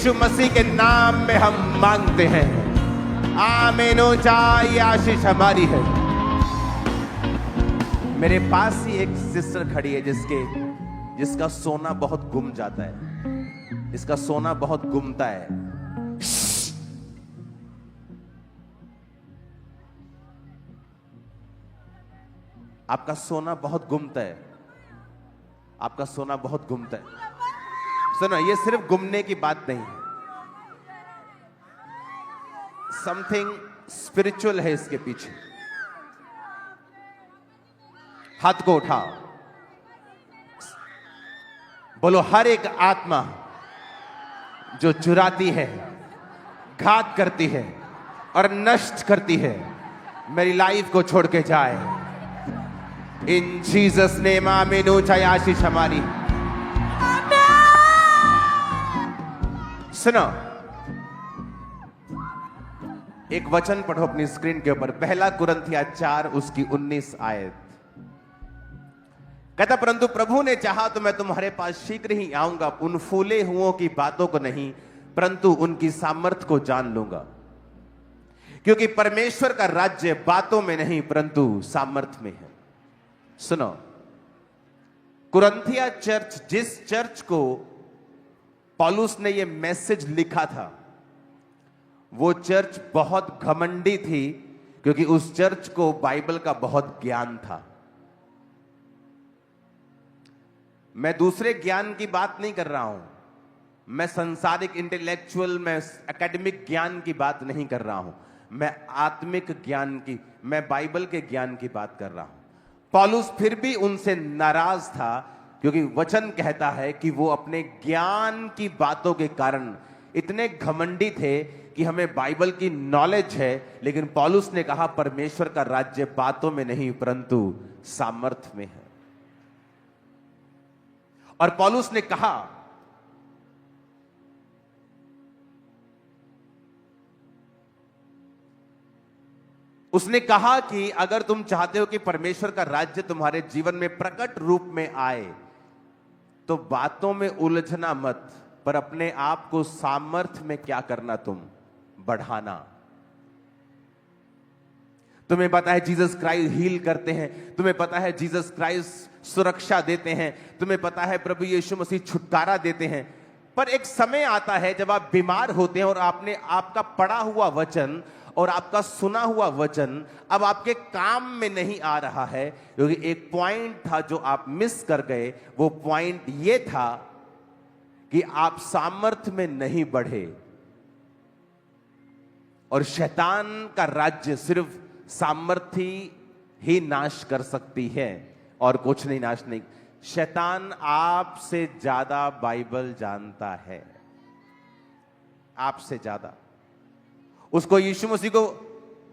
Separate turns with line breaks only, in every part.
यीशु मसीह के नाम में हम मांगते हैं, आमीन। ऊंचाई आशीष हमारी है। मेरे पास ही एक सिस्टर खड़ी है जिसका सोना बहुत गुम जाता है, इसका सोना बहुत गुमता है। आपका सोना बहुत गुमता है, आपका सोना बहुत गुमता है। सुनो, ये सिर्फ गुमने की बात नहीं है, समथिंग स्पिरिचुअल है इसके पीछे। हाथ को उठाओ, बोलो, हर एक आत्मा जो चुराती है, घात करती है और नष्ट करती है, मेरी लाइफ को छोड़ के जाए इन जीसस नेम, आमीन। ऊंचाई आशीष हमारी। सुनो, एक वचन पढ़ो अपनी स्क्रीन के ऊपर, पहला कुरिन्थिया 4 उसकी 19 आयत। कहता, परंतु प्रभु ने चाहा तो मैं तुम्हारे पास शीघ्र ही आऊंगा, उन फूले हुओं की बातों को नहीं परंतु उनकी सामर्थ को जान लूंगा, क्योंकि परमेश्वर का राज्य बातों में नहीं परंतु सामर्थ में है। सुनो, कुरिन्थिया चर्च, जिस चर्च को पौलुस ने यह मैसेज लिखा था, वो चर्च बहुत घमंडी थी, क्योंकि उस चर्च को बाइबल का बहुत ज्ञान था। मैं दूसरे ज्ञान की बात नहीं कर रहा हूं, मैं संसारिक इंटेलेक्चुअल, मैं एकेडमिक ज्ञान की बात नहीं कर रहा हूं, मैं आत्मिक ज्ञान की, मैं बाइबल के ज्ञान की बात कर रहा हूं। पौलुस फिर भी उनसे नाराज था, क्योंकि वचन कहता है कि वो अपने ज्ञान की बातों के कारण इतने घमंडी थे कि हमें बाइबल की नॉलेज है, लेकिन पौलुस ने कहा परमेश्वर का राज्य बातों में नहीं परंतु सामर्थ में है। और पौलुस ने कहा, उसने कहा कि अगर तुम चाहते हो कि परमेश्वर का राज्य तुम्हारे जीवन में प्रकट रूप में आए, तो बातों में उलझना मत, पर अपने आप को सामर्थ्य में क्या करना, तुम बढ़ाना। तुम्हें पता है जीसस क्राइस्ट हील करते हैं, तुम्हें पता है जीसस क्राइस्ट सुरक्षा देते हैं, तुम्हें पता है प्रभु यीशु मसीह छुटकारा देते हैं, पर एक समय आता है जब आप बीमार होते हैं और आपने आपका पढ़ा हुआ वचन और आपका सुना हुआ वचन अब आपके काम में नहीं आ रहा है, क्योंकि एक पॉइंट था जो आप मिस कर गए। वो पॉइंट ये था कि आप सामर्थ्य में नहीं बढ़े, और शैतान का राज्य सिर्फ सामर्थ्य ही नाश कर सकती है और कुछ नहीं नाश नहीं। शैतान आपसे ज्यादा बाइबल जानता है, आपसे ज्यादा। उसको यीशु मसीह को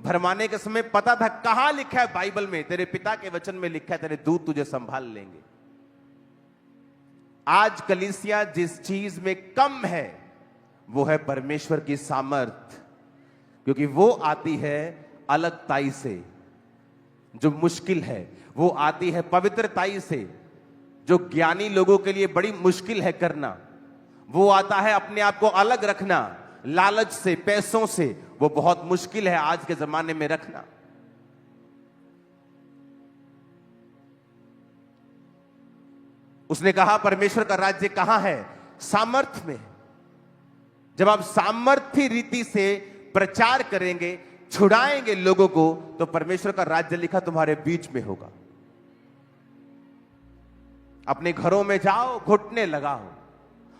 भरमाने के समय पता था कहां लिखा है बाइबल में, तेरे पिता के वचन में लिखा है तेरे दूत तुझे संभाल लेंगे। आज कलीसिया जिस चीज में कम है वो है परमेश्वर की सामर्थ, क्योंकि वो आती है अलगताई से, जो मुश्किल है, वो आती है पवित्रताई से, जो ज्ञानी लोगों के लिए बड़ी मुश्किल है करना। वो आता है अपने आप को अलग रखना, लालच से, पैसों से, वो बहुत मुश्किल है आज के जमाने में रखना। उसने कहा परमेश्वर का राज्य कहां है? सामर्थ्य में। जब आप सामर्थ्य रीति से प्रचार करेंगे, छुड़ाएंगे लोगों को, तो परमेश्वर का राज्य लिखा तुम्हारे बीच में होगा। अपने घरों में जाओ, घुटने लगाओ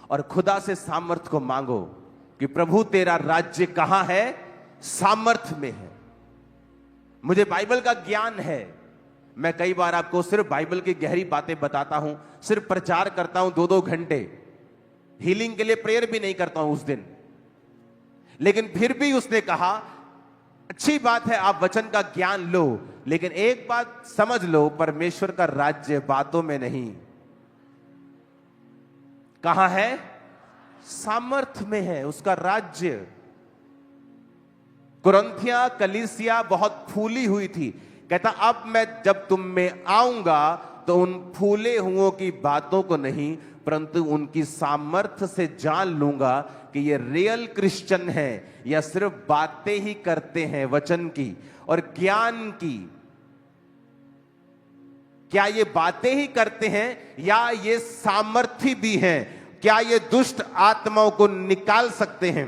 और खुदा से सामर्थ्य को मांगो कि प्रभु तेरा राज्य कहां है? सामर्थ्य में है। मुझे बाइबल का ज्ञान है, मैं कई बार आपको सिर्फ बाइबल की गहरी बातें बताता हूं, सिर्फ प्रचार करता हूं 2-2 घंटे, हीलिंग के लिए प्रेयर भी नहीं करता हूं उस दिन। लेकिन फिर भी उसने कहा अच्छी बात है आप वचन का ज्ञान लो, लेकिन एक बात समझ लो, परमेश्वर का राज्य बातों में नहीं, कहां है? सामर्थ्य में है उसका राज्य। कुरिन्थिया कलीसिया बहुत फूली हुई थी। कहता अब मैं जब तुम में आऊंगा तो उन फूले हुओं की बातों को नहीं परंतु उनकी सामर्थ्य से जान लूंगा कि ये रियल क्रिश्चियन है या सिर्फ बातें ही करते हैं वचन की और ज्ञान की। क्या ये बातें ही करते हैं या ये सामर्थी भी हैं? क्या ये दुष्ट आत्माओं को निकाल सकते हैं?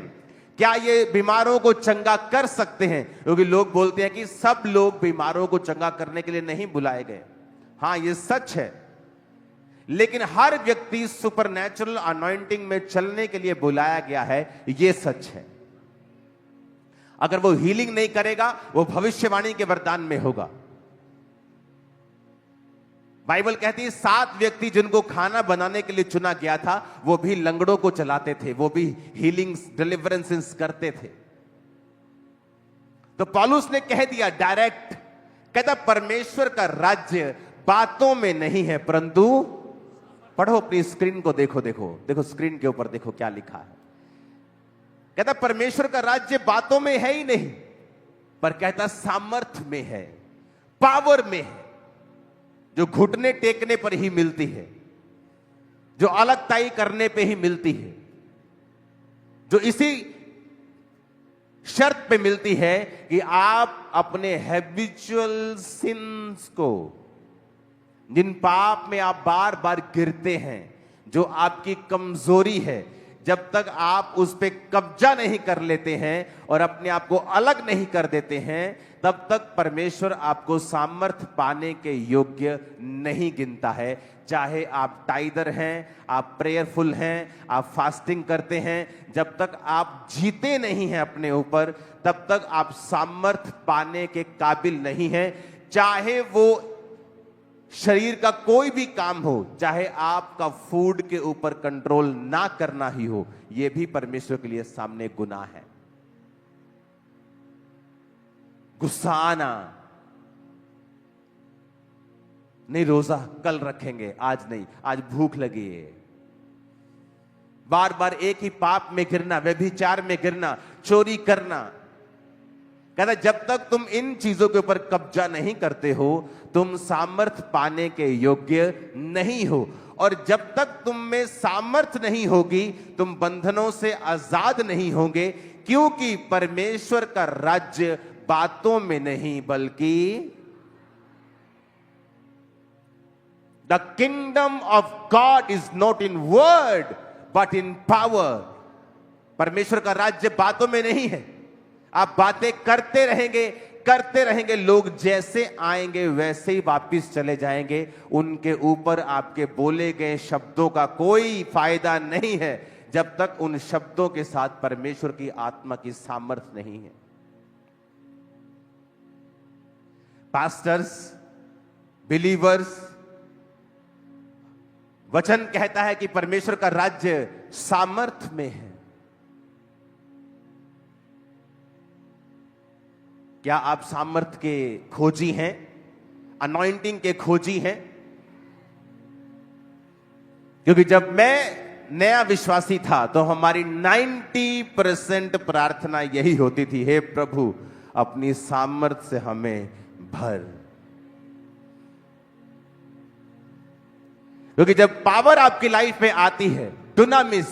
क्या ये बीमारों को चंगा कर सकते हैं? क्योंकि लोग बोलते हैं कि सब लोग बीमारों को चंगा करने के लिए नहीं बुलाए गए। हां, ये सच है, लेकिन हर व्यक्ति सुपरनैचुरल अनॉइंटिंग में चलने के लिए बुलाया गया है, ये सच है। अगर वो हीलिंग नहीं करेगा, वो भविष्यवाणी के वरदान में होगा। बाइबल कहती है 7 व्यक्ति जिनको खाना बनाने के लिए चुना गया था, वो भी लंगड़ों को चलाते थे, वो भी हीलिंग्स डिलीवरेंसेस करते थे। तो पौलुस ने कह दिया डायरेक्ट, कहता परमेश्वर का राज्य बातों में नहीं है परंतु, पढ़ो अपनी स्क्रीन को, देखो देखो देखो स्क्रीन के ऊपर देखो क्या लिखा है। कहता परमेश्वर का राज्य बातों में है ही नहीं, पर कहता सामर्थ्य में है, पावर में है, जो घुटने टेकने पर ही मिलती है, जो अलगताई करने पे ही मिलती है, जो इसी शर्त पे मिलती है कि आप अपने हैबिचुअल सिंस को, जिन पाप में आप बार बार गिरते हैं, जो आपकी कमजोरी है, जब तक आप उस पे कब्जा नहीं कर लेते हैं और अपने आप को अलग नहीं कर देते हैं, तब तक परमेश्वर आपको सामर्थ पाने के योग्य नहीं गिनता है। चाहे आप टाइदर हैं, आप प्रेयरफुल हैं, आप फास्टिंग करते हैं, जब तक आप जीते नहीं हैं अपने ऊपर, तब तक आप सामर्थ पाने के काबिल नहीं हैं। चाहे वो शरीर का कोई भी काम हो, चाहे आपका फूड के ऊपर कंट्रोल ना करना ही हो, यह भी परमेश्वर के लिए सामने गुनाह है। गुस्सा आना, नहीं रोजा कल रखेंगे, आज नहीं, आज भूख लगी है, बार बार एक ही पाप में गिरना, व्यभिचार में गिरना, चोरी करना। कहता जब तक तुम इन चीजों के ऊपर कब्जा नहीं करते हो, तुम सामर्थ पाने के योग्य नहीं हो। और जब तक तुम में सामर्थ नहीं होगी, तुम बंधनों से आजाद नहीं होंगे, क्योंकि परमेश्वर का राज्य बातों में नहीं बल्कि the kingdom of God is not in word but in power. परमेश्वर का राज्य बातों में नहीं है। आप बातें करते रहेंगे, लोग जैसे आएंगे वैसे ही वापिस चले जाएंगे। उनके ऊपर आपके बोले गए शब्दों का कोई फायदा नहीं है, जब तक उन शब्दों के साथ परमेश्वर की आत्मा की सामर्थ्य नहीं है। पास्टर्स, बिलीवर्स, वचन कहता है कि परमेश्वर का राज्य सामर्थ्य में है। क्या आप सामर्थ्य के खोजी हैं? अनॉइंटिंग के खोजी हैं? क्योंकि जब मैं नया विश्वासी था तो हमारी 90% प्रार्थना यही होती थी, हे प्रभु अपनी सामर्थ्य से हमें भर। क्योंकि जब पावर आपकी लाइफ में आती है, डुनामिस,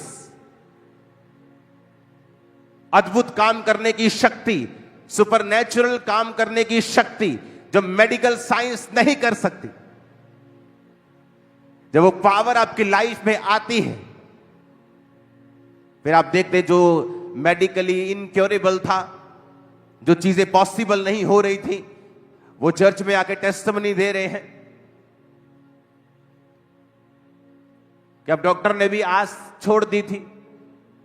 अद्भुत काम करने की शक्ति, सुपरनैचुरल काम करने की शक्ति जो मेडिकल साइंस नहीं कर सकती, जब वो पावर आपकी लाइफ में आती है, फिर आप देखते जो मेडिकली इनक्योरेबल था, जो चीजें पॉसिबल नहीं हो रही थी, वो चर्च में आके टेस्टिमनी दे रहे हैं कि अब डॉक्टर ने भी आस छोड़ दी थी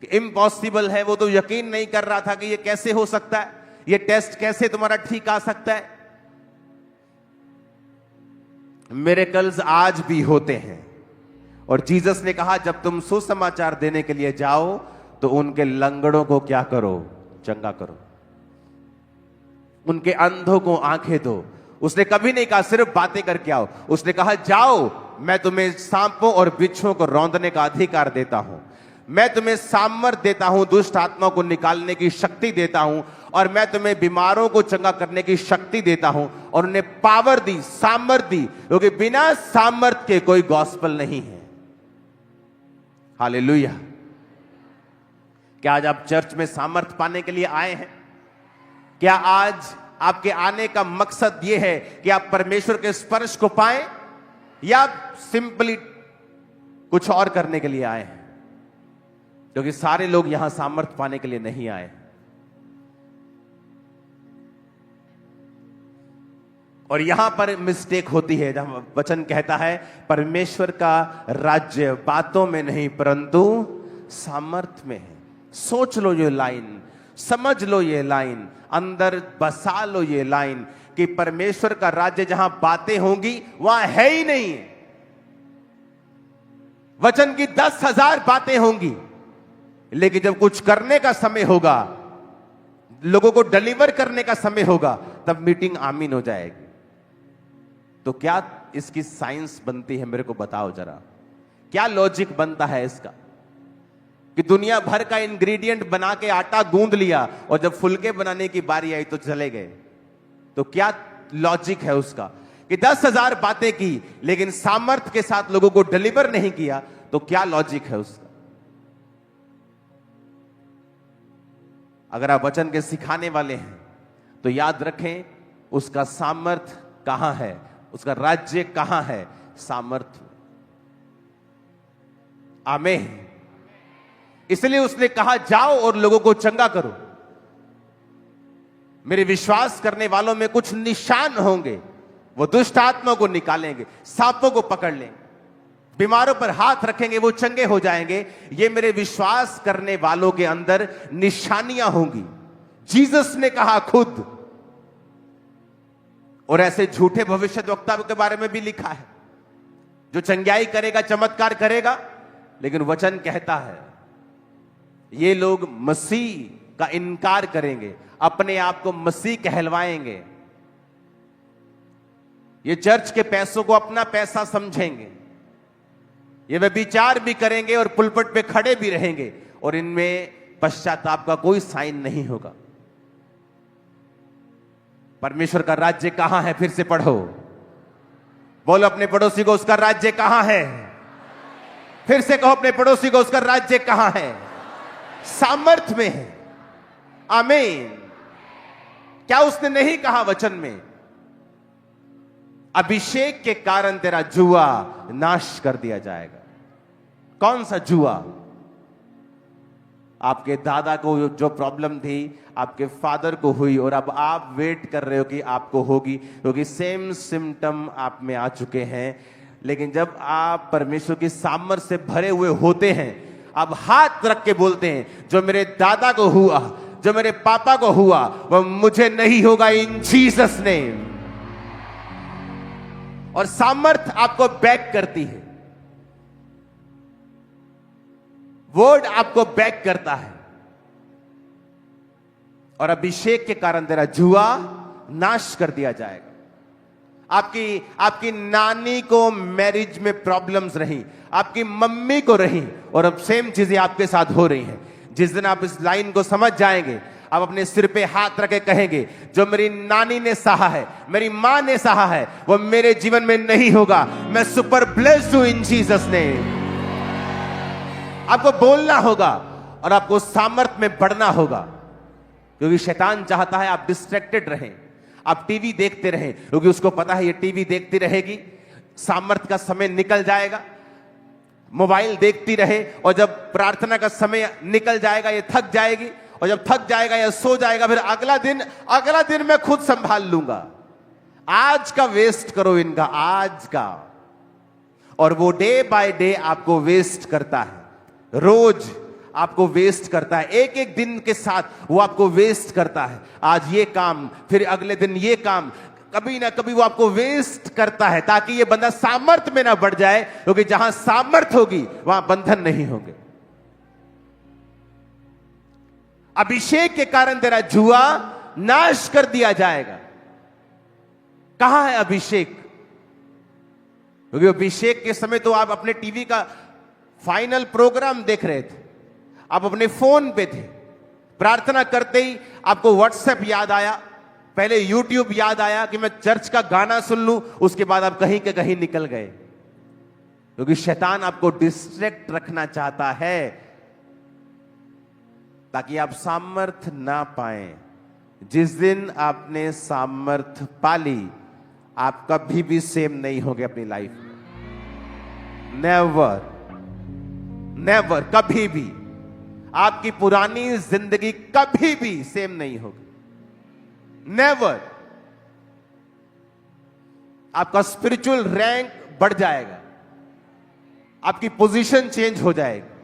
कि इम्पॉसिबल है। वो तो यकीन नहीं कर रहा था कि ये कैसे हो सकता है, ये टेस्ट कैसे तुम्हारा ठीक आ सकता है। मिरेकल्स आज भी होते हैं। और जीसस ने कहा जब तुम सुसमाचार देने के लिए जाओ तो उनके लंगड़ों को क्या करो? चंगा करो, उनके अंधों को आंखें दो। उसने कभी नहीं कहा सिर्फ बातें करके आओ, उसने कहा जाओ, मैं तुम्हें सांपों और बिच्छुओं को रौंदने का अधिकार देता हूं, मैं तुम्हें सामर्थ देता हूं, दुष्ट आत्मा को निकालने की शक्ति देता हूं, और मैं तुम्हें बीमारों को चंगा करने की शक्ति देता हूं। और उन्हें पावर दी, सामर्थ दी, क्योंकि बिना सामर्थ के कोई गॉस्पेल नहीं है। हालेलुया। क्या आज आप चर्च में सामर्थ पाने के लिए आए हैं? क्या आज आपके आने का मकसद यह है कि आप परमेश्वर के स्पर्श को पाएं, या आप सिंपली कुछ और करने के लिए आए हैं? क्योंकि सारे लोग यहां सामर्थ पाने के लिए नहीं आए। और यहां पर मिस्टेक होती है जहां वचन कहता है परमेश्वर का राज्य बातों में नहीं परंतु सामर्थ में है। सोच लो ये लाइन, समझ लो ये लाइन, अंदर बसा लो ये लाइन कि परमेश्वर का राज्य जहां बातें होंगी वहां है ही नहीं। वचन की 10,000 बातें होंगी, लेकिन जब कुछ करने का समय होगा, लोगों को डिलीवर करने का समय होगा, तब मीटिंग आमीन हो जाएगी। तो क्या इसकी साइंस बनती है? मेरे को बताओ जरा, क्या लॉजिक बनता है इसका कि दुनिया भर का इंग्रेडिएंट बना के आटा गूंद लिया और जब फुलके बनाने की बारी आई तो चले गए? तो क्या लॉजिक है उसका कि 10,000 बातें की लेकिन सामर्थ के साथ लोगों को डिलीवर नहीं किया? तो क्या लॉजिक है उसका? अगर आप वचन के सिखाने वाले हैं तो याद रखें, उसका सामर्थ कहां है, उसका राज्य कहां है? सामर्थ। आमीन। इसलिए उसने कहा जाओ और लोगों को चंगा करो। मेरे विश्वास करने वालों में कुछ निशान होंगे, वो दुष्ट आत्मा को निकालेंगे, सांपों को पकड़ लेंगे, बीमारों पर हाथ रखेंगे, वो चंगे हो जाएंगे। ये मेरे विश्वास करने वालों के अंदर निशानियां होंगी। जीसस ने कहा खुद। और ऐसे झूठे भविष्यद्वक्ता के बारे में भी लिखा है जो चंगाई करेगा, चमत्कार करेगा, लेकिन वचन कहता है ये लोग मसीह का इनकार करेंगे, अपने आप को मसीह कहलवाएंगे, ये चर्च के पैसों को अपना पैसा समझेंगे, ये व्यभिचार भी करेंगे और पुलपट पे खड़े भी रहेंगे, और इनमें पश्चाताप का कोई साइन नहीं होगा। परमेश्वर का राज्य कहां है? फिर से पढ़ो, बोलो अपने पड़ोसी को, उसका राज्य कहां है? फिर से कहो अपने पड़ोसी को, उसका राज्य कहां है? सामर्थ में है। आमीन। क्या उसने नहीं कहा वचन में, अभिषेक के कारण तेरा जुआ नाश कर दिया जाएगा? कौन सा जुआ? आपके दादा को जो प्रॉब्लम थी आपके फादर को हुई, और अब आप वेट कर रहे हो कि आपको होगी, क्योंकि सेम सिम्टम आप में आ चुके हैं। लेकिन जब आप परमेश्वर की सामर्थ से भरे हुए होते हैं, आप हाथ रख के बोलते हैं जो मेरे दादा को हुआ, जो मेरे पापा को हुआ, वह मुझे नहीं होगा, इन जीसस नेम। और सामर्थ आपको बैक करती है, वर्ड आपको बैक करता है। और अभिषेक के कारण तेरा जुआ नाश कर दिया जाएगा। आपकी नानी को मैरिज में प्रॉब्लम्स रही, आपकी मम्मी को रही, और अब सेम चीजें आपके साथ हो रही हैं। जिस दिन आप इस लाइन को समझ जाएंगे, आप अपने सिर पे हाथ रख के कहेंगे जो मेरी नानी ने सहा है, मेरी मां ने सहा है, वो मेरे जीवन में नहीं होगा। मैं सुपर ब्लेस्ड हूं इन जीसस नेम। आपको बोलना होगा और आपको सामर्थ में बढ़ना होगा, क्योंकि शैतान चाहता है आप डिस्ट्रैक्टेड रहें, आप टीवी देखते रहें, क्योंकि उसको पता है ये टीवी देखती रहेगी, सामर्थ का समय निकल जाएगा। मोबाइल देखती रहे और जब प्रार्थना का समय निकल जाएगा ये थक जाएगी, और जब थक जाएगा या सो जाएगा, फिर अगला दिन मैं खुद संभाल लूंगा। आज का वेस्ट करो इनका, आज का। और वो डे बाय डे आपको वेस्ट करता है, रोज आपको वेस्ट करता है, एक एक दिन के साथ वो आपको वेस्ट करता है। आज ये काम, फिर अगले दिन ये काम, कभी ना कभी वो आपको वेस्ट करता है, ताकि ये बंदा सामर्थ में ना बढ़ जाए, क्योंकि जहां सामर्थ होगी वहां बंधन नहीं होंगे। अभिषेक के कारण तेरा जुआ नाश कर दिया जाएगा। कहां है अभिषेक? क्योंकि अभिषेक के समय तो आप अपने टीवी का फाइनल प्रोग्राम देख रहे थे, आप अपने फोन पे थे, प्रार्थना करते ही आपको व्हाट्सएप याद आया, पहले यूट्यूब याद आया कि मैं चर्च का गाना सुन लूं, उसके बाद आप कहीं के कहीं निकल गए, क्योंकि शैतान आपको डिस्ट्रैक्ट रखना चाहता है। ताकि आप सामर्थ ना पाए। जिस दिन आपने सामर्थ पाली, आप कभी भी सेम नहीं होगे अपनी लाइफ में। नेवर, नेवर, कभी भी आपकी पुरानी जिंदगी कभी भी सेम नहीं होगी। नेवर। आपका स्पिरिचुअल रैंक बढ़ जाएगा, आपकी पोजीशन चेंज हो जाएगी।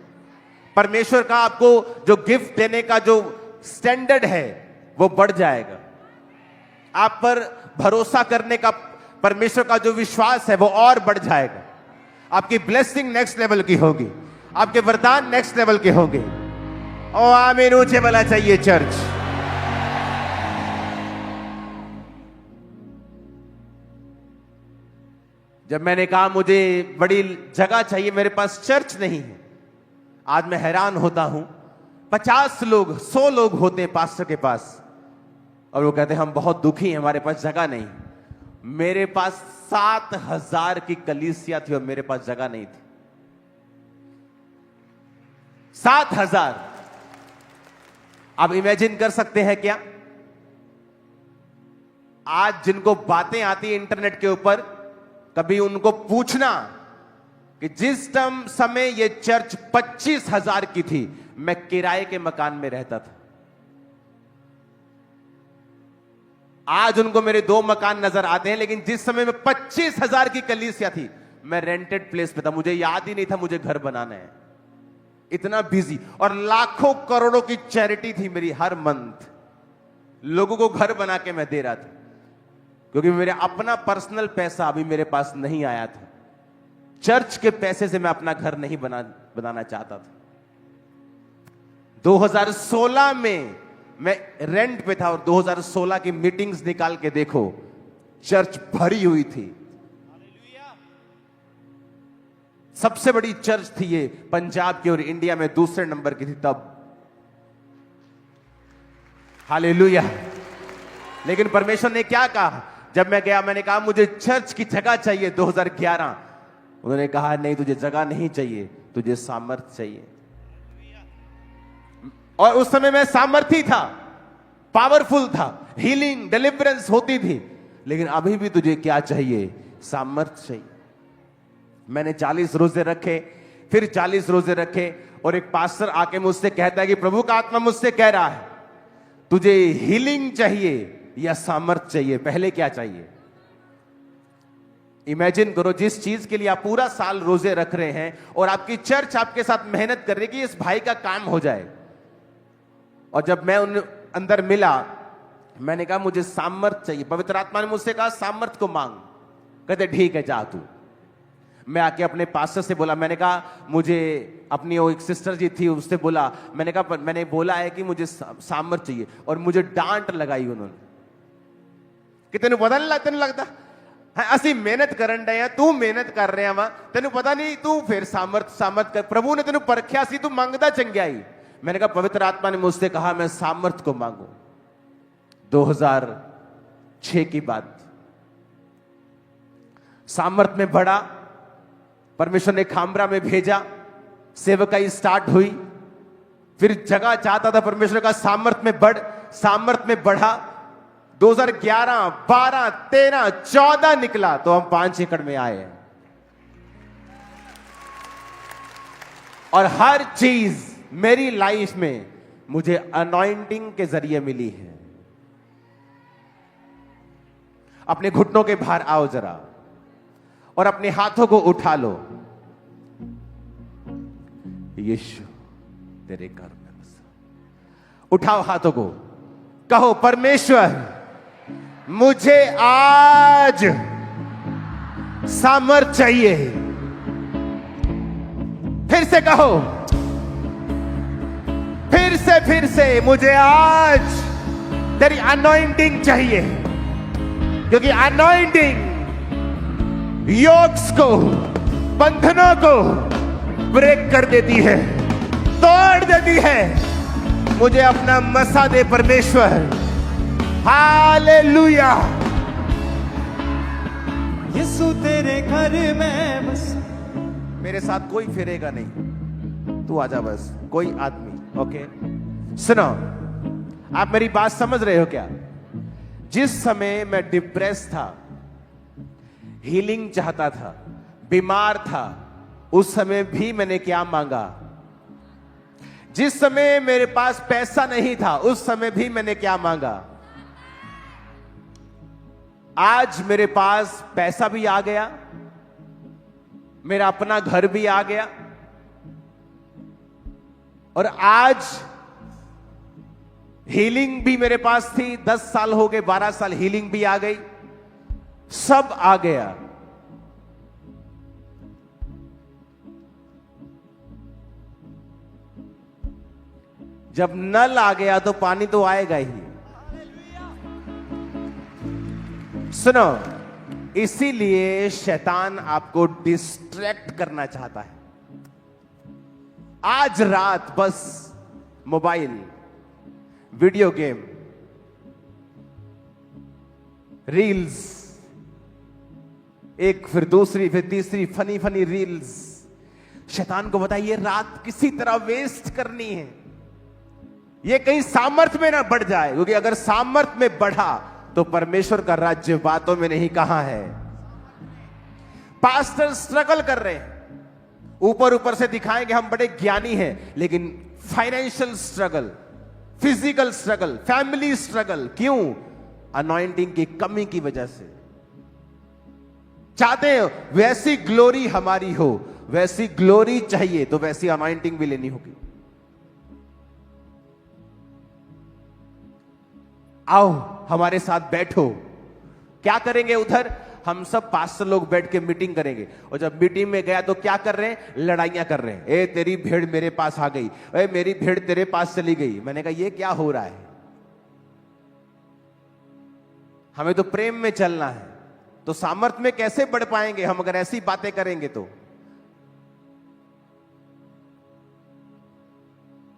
परमेश्वर का आपको जो गिफ्ट देने का जो स्टैंडर्ड है वो बढ़ जाएगा। आप पर भरोसा करने का परमेश्वर का जो विश्वास है वो और बढ़ जाएगा। आपकी ब्लेसिंग नेक्स्ट लेवल की होगी, आपके वरदान नेक्स्ट लेवल के होंगे। ओ आमीन, ऊंचे वाला चाहिए चर्च। जब मैंने कहा मुझे बड़ी जगह चाहिए, मेरे पास चर्च नहीं है, आज मैं हैरान होता हूं। 50 लोग 100 लोग होते हैं पास्टर के पास और वो कहते हैं हम बहुत दुखी हैं, हमारे पास जगह नहीं। मेरे पास 7,000 की कलीसिया थी और मेरे पास जगह नहीं थी। 7,000। आप इमेजिन कर सकते हैं क्या? आज जिनको बातें आती है इंटरनेट के ऊपर, कभी उनको पूछना कि जिस समय ये चर्च 25,000 की थी, मैं किराए के मकान में रहता था। आज उनको मेरे 2 मकान नजर आते हैं, लेकिन जिस समय में 25,000 की कलीसिया थी, मैं रेंटेड प्लेस पे था। मुझे याद ही नहीं था मुझे घर बनाना है, इतना बिजी। और लाखों करोड़ों की चैरिटी थी मेरी, हर मंथ लोगों को घर बना के मैं दे रहा था, क्योंकि मेरा अपना पर्सनल पैसा अभी मेरे पास नहीं आया था। चर्च के पैसे से मैं अपना घर नहीं बनाना चाहता था। 2016 में मैं रेंट पे था और 2016 की मीटिंग्स निकाल के देखो, चर्च भरी हुई थी। सबसे बड़ी चर्च थी ये पंजाब की और इंडिया में दूसरे नंबर की थी तब। हालेलुया। लेकिन परमेश्वर ने क्या कहा? जब मैं गया, मैंने कहा मुझे चर्च की जगह चाहिए 2011। उन्होंने कहा नहीं, तुझे जगह नहीं चाहिए, तुझे सामर्थ चाहिए। और उस समय मैं सामर्थी था, पावरफुल था, हीलिंग डिलीवरेंस होती थी। लेकिन अभी भी तुझे क्या चाहिए? सामर्थ चाहिए। मैंने 40 रोजे रखे, फिर 40 रोजे रखे, और एक पास्टर आके मुझसे कहता है कि प्रभु का आत्मा मुझसे कह रहा है तुझे हीलिंग चाहिए या सामर्थ चाहिए, पहले क्या चाहिए? इमेजिन करो, जिस चीज के लिए आप पूरा साल रोजे रख रहे हैं और आपकी चर्च आपके साथ मेहनत कर रही है कि इस भाई का काम हो जाए। और जब मैं उन अंदर मिला, मैंने कहा मुझे सामर्थ चाहिए। पवित्र आत्मा ने मुझसे कहा सामर्थ को मांग। कहते ठीक है, जा तू। मैं आके अपने पास्टर से बोला, मैंने कहा मुझे, अपनी वो एक सिस्टर जी थी उससे बोला, मैंने कहा मैंने बोला है कि मुझे सामर्थ चाहिए, और मुझे डांट लगाई उन्होंने कि तेन बदल तेन लगता है असि मेहनत करन डे, तू मेहनत कर रहे वा, तेन पता नहीं, तू फिर सामर्थ कर, प्रभु ने तेन परखिया सी, तू मंगदा चंगियाई। मैंने कहा पवित्र आत्मा ने मुझसे कहा मैं सामर्थ को मांगू। 2006 की बात, सामर्थ में बढ़ा, परमेश्वर ने खामरा में भेजा, सेवकाई स्टार्ट हुई। फिर जगह चाहता था परमेश्वर का, सामर्थ में बढ़ा। 2011, 12, 13, 14 निकला तो हम 5 एकड़ में आए। और हर चीज मेरी लाइफ में मुझे अनॉइंटिंग के जरिए मिली है। अपने घुटनों के बाहर आओ जरा और अपने हाथों को उठा लो। यीशु तेरे घर में बसा। उठाओ हाथों को, कहो परमेश्वर मुझे आज सामर्थ चाहिए। फिर से कहो, फिर से मुझे आज तेरी अनॉइंटिंग चाहिए, क्योंकि अनॉइंटिंग योक्स को, बंधनों को ब्रेक कर देती है, तोड़ देती है। मुझे अपना मसा दे परमेश्वर। हालेलुया।
यीशु तेरे घर में बस।
मेरे साथ कोई फिरेगा नहीं, तू आजा बस, कोई आदमी। ओके, सुनो, आप मेरी बात समझ रहे हो क्या? जिस समय मैं डिप्रेस था, हीलिंग चाहता था, बीमार था, उस समय भी मैंने क्या मांगा? जिस समय मेरे पास पैसा नहीं था, उस समय भी मैंने क्या मांगा? आज मेरे पास पैसा भी आ गया, मेरा अपना घर भी आ गया, और आज हीलिंग भी मेरे पास थी। 10 साल हो गए, 12 साल हीलिंग भी आ गई, सब आ गया। जब नल आ गया तो पानी तो आएगा ही। सुनो, इसीलिए शैतान आपको डिस्ट्रैक्ट करना चाहता है। आज रात बस मोबाइल, वीडियो गेम, रील्स, एक फिर दूसरी फिर तीसरी फनी फनी रील्स। शैतान को बताइए रात किसी तरह वेस्ट करनी है, ये कहीं सामर्थ्य में ना बढ़ जाए, क्योंकि अगर सामर्थ्य में बढ़ा तो परमेश्वर का राज्य बातों में नहीं, कहां है? पास्टर स्ट्रगल कर रहे हैं, ऊपर ऊपर से दिखाएंगे हम बड़े ज्ञानी हैं, लेकिन financial struggle, physical struggle, family struggle. क्यों? अनॉइंटिंग की कमी की वजह से। चाहते हैं वैसी ग्लोरी हमारी हो, वैसी ग्लोरी चाहिए तो वैसी अनॉइंटिंग भी लेनी होगी। आओ हमारे साथ बैठो। क्या करेंगे उधर? हम सब पास्टर लोग बैठ के मीटिंग करेंगे, और जब मीटिंग में गया तो क्या कर रहे हैं? लड़ाइयां कर रहे हैं। ए तेरी भेड़ मेरे पास आ गई, ए मेरी भेड़ तेरे पास चली गई। मैंने कहा ये क्या हो रहा है? हमें तो प्रेम में चलना है, तो सामर्थ्य में कैसे बढ़ पाएंगे हम अगर ऐसी बातें करेंगे तो?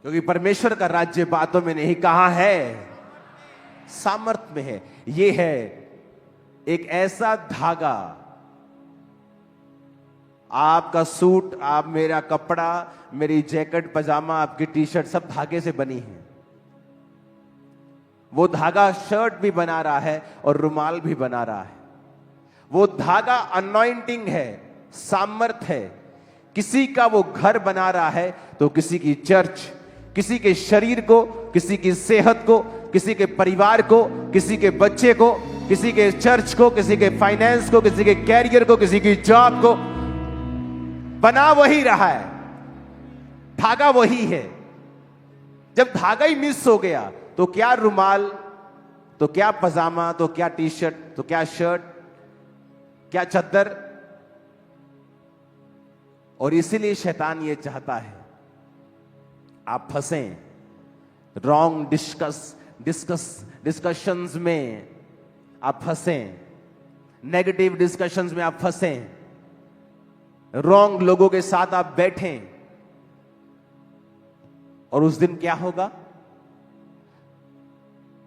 क्योंकि परमेश्वर का राज्य बातों में नहीं, कहां है? सामर्थ्य में है। ये है एक ऐसा धागा, आपका सूट, आप मेरा कपड़ा, मेरी जैकेट, पजामा, आपकी टी शर्ट सब धागे से बनी है। वो धागा शर्ट भी बना रहा है और रुमाल भी बना रहा है। वो धागा अनॉइंटिंग है, सामर्थ्य है। किसी का वो घर बना रहा है तो किसी की चर्च, किसी के शरीर को, किसी की सेहत को, किसी के परिवार को, किसी के बच्चे को, किसी के चर्च को, किसी के फाइनेंस को, किसी के कैरियर को, किसी की जॉब को बना वही रहा है। धागा वही है। जब धागा ही मिस हो गया तो क्या रुमाल, तो क्या पजामा, तो क्या टी शर्ट, तो क्या शर्ट, क्या चद्दर। और इसीलिए शैतान ये चाहता है आप फंसें रॉन्ग डिस्कशंस में, आप फंसें नेगेटिव डिस्कशंस में, आप फंसें रॉन्ग लोगों के साथ आप बैठें। और उस दिन क्या होगा?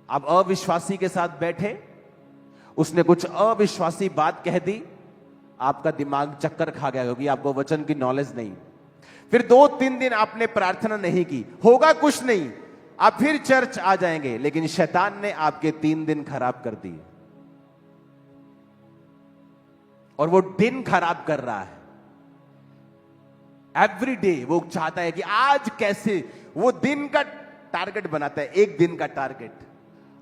आप अविश्वासी के साथ बैठे, उसने कुछ अविश्वासी बात कह दी, आपका दिमाग चक्कर खा गया क्योंकि आपको वचन की नॉलेज नहीं। फिर 2-3 दिन आपने प्रार्थना नहीं की, होगा कुछ नहीं, आप फिर चर्च आ जाएंगे, लेकिन शैतान ने आपके 3 दिन खराब कर दिए। और वो दिन खराब कर रहा है एवरी डे। वो चाहता है कि आज कैसे, वो दिन का टारगेट बनाता है, एक दिन का टारगेट।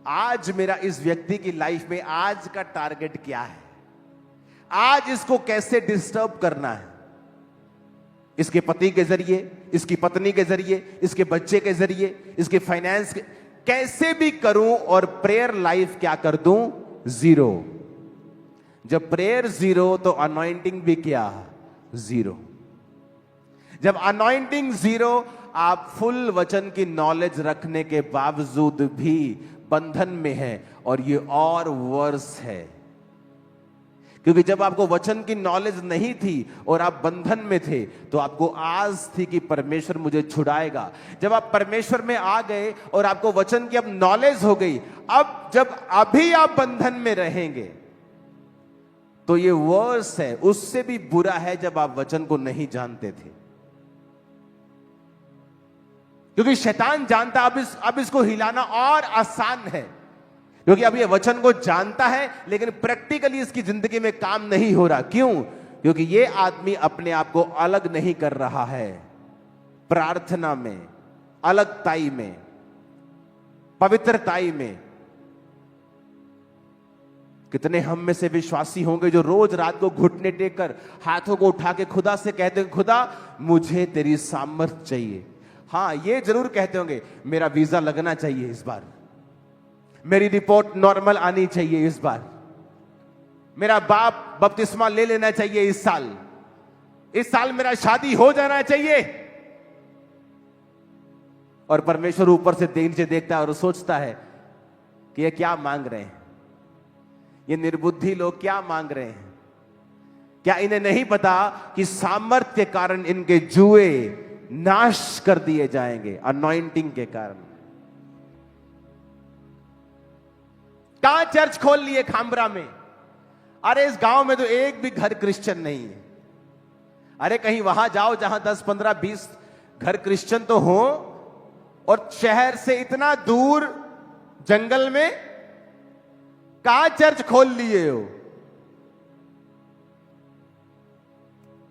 आज मेरा इस व्यक्ति की लाइफ में आज का टारगेट क्या है, आज इसको कैसे डिस्टर्ब करना है। इसके पति के जरिए, इसकी पत्नी के जरिए, इसके बच्चे के जरिए, इसके फाइनेंस के, कैसे भी करूं और प्रेयर लाइफ क्या कर दूं? 0। जब प्रेयर 0 तो अनॉइंटिंग भी क्या? 0। जब अनॉइंटिंग 0, आप फुल वचन की नॉलेज रखने के बावजूद भी बंधन में है, और ये और वर्स है। क्योंकि जब आपको वचन की नॉलेज नहीं थी और आप बंधन में थे, तो आपको आस थी कि परमेश्वर मुझे छुड़ाएगा। जब आप परमेश्वर में आ गए और आपको वचन की अब नॉलेज हो गई, अब जब अभी आप बंधन में रहेंगे तो ये वर्स है, उससे भी बुरा है जब आप वचन को नहीं जानते थे। क्योंकि शैतान जानता अब इसको हिलाना और आसान है, क्योंकि अब ये वचन को जानता है लेकिन प्रैक्टिकली इसकी जिंदगी में काम नहीं हो रहा। क्यों? क्योंकि ये आदमी अपने आप को अलग नहीं कर रहा है प्रार्थना में, अलगताई में, पवित्रताई में। कितने हम में से विश्वासी होंगे जो रोज रात को घुटने टेक कर हाथों को उठा के खुदा से कहते हैं, खुदा मुझे तेरी सामर्थ चाहिए। हाँ, ये जरूर कहते होंगे, मेरा वीजा लगना चाहिए इस बार, मेरी रिपोर्ट नॉर्मल आनी चाहिए इस बार, मेरा बाप बपतिस्मा ले लेना चाहिए इस साल मेरा शादी हो जाना चाहिए। और परमेश्वर ऊपर से नीचे देखता है और सोचता है कि ये क्या मांग रहे हैं, ये निर्बुद्धि लोग क्या मांग रहे हैं? क्या इन्हें नहीं पता कि सामर्थ के कारण इनके जुए नाश कर दिए जाएंगे, अनॉइंटिंग के कारण। कहां चर्च खोल लिए खामरा में? अरे इस गांव में तो एक भी घर क्रिश्चियन नहीं है। अरे कहीं वहां जाओ जहां 10, 15, 20 घर क्रिश्चियन तो हो, और शहर से इतना दूर जंगल में कहां चर्च खोल लिए हो?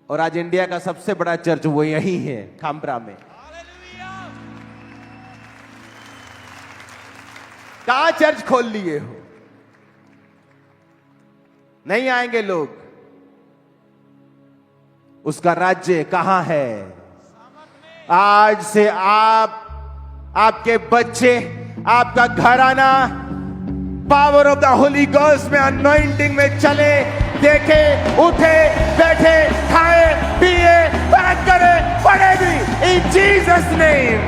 और आज इंडिया का सबसे बड़ा चर्च वो यही है, खामरा में। कहां चर्च खोल लिए हो? नहीं आएंगे लोग। उसका राज्य कहां है? आज से आप, आपके बच्चे, आपका घराना power of the holy ghost में, अनॉइंटिंग में चले, देखे, उठे, बैठे, खाए, पिए, बात करे, पढ़े भी, इन जीसस नेम।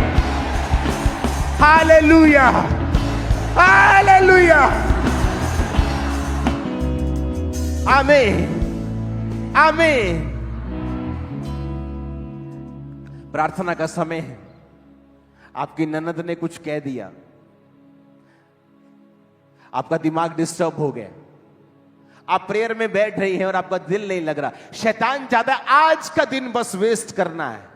हालेलुया, हालेलुया, आमीन, आमीन। प्रार्थना का समय है। आपकी ननद ने कुछ कह दिया, आपका दिमाग डिस्टर्ब हो गया, आप प्रेयर में बैठ रही हैं और आपका दिल नहीं लग रहा। शैतान चाहता है आज का दिन बस वेस्ट करना है,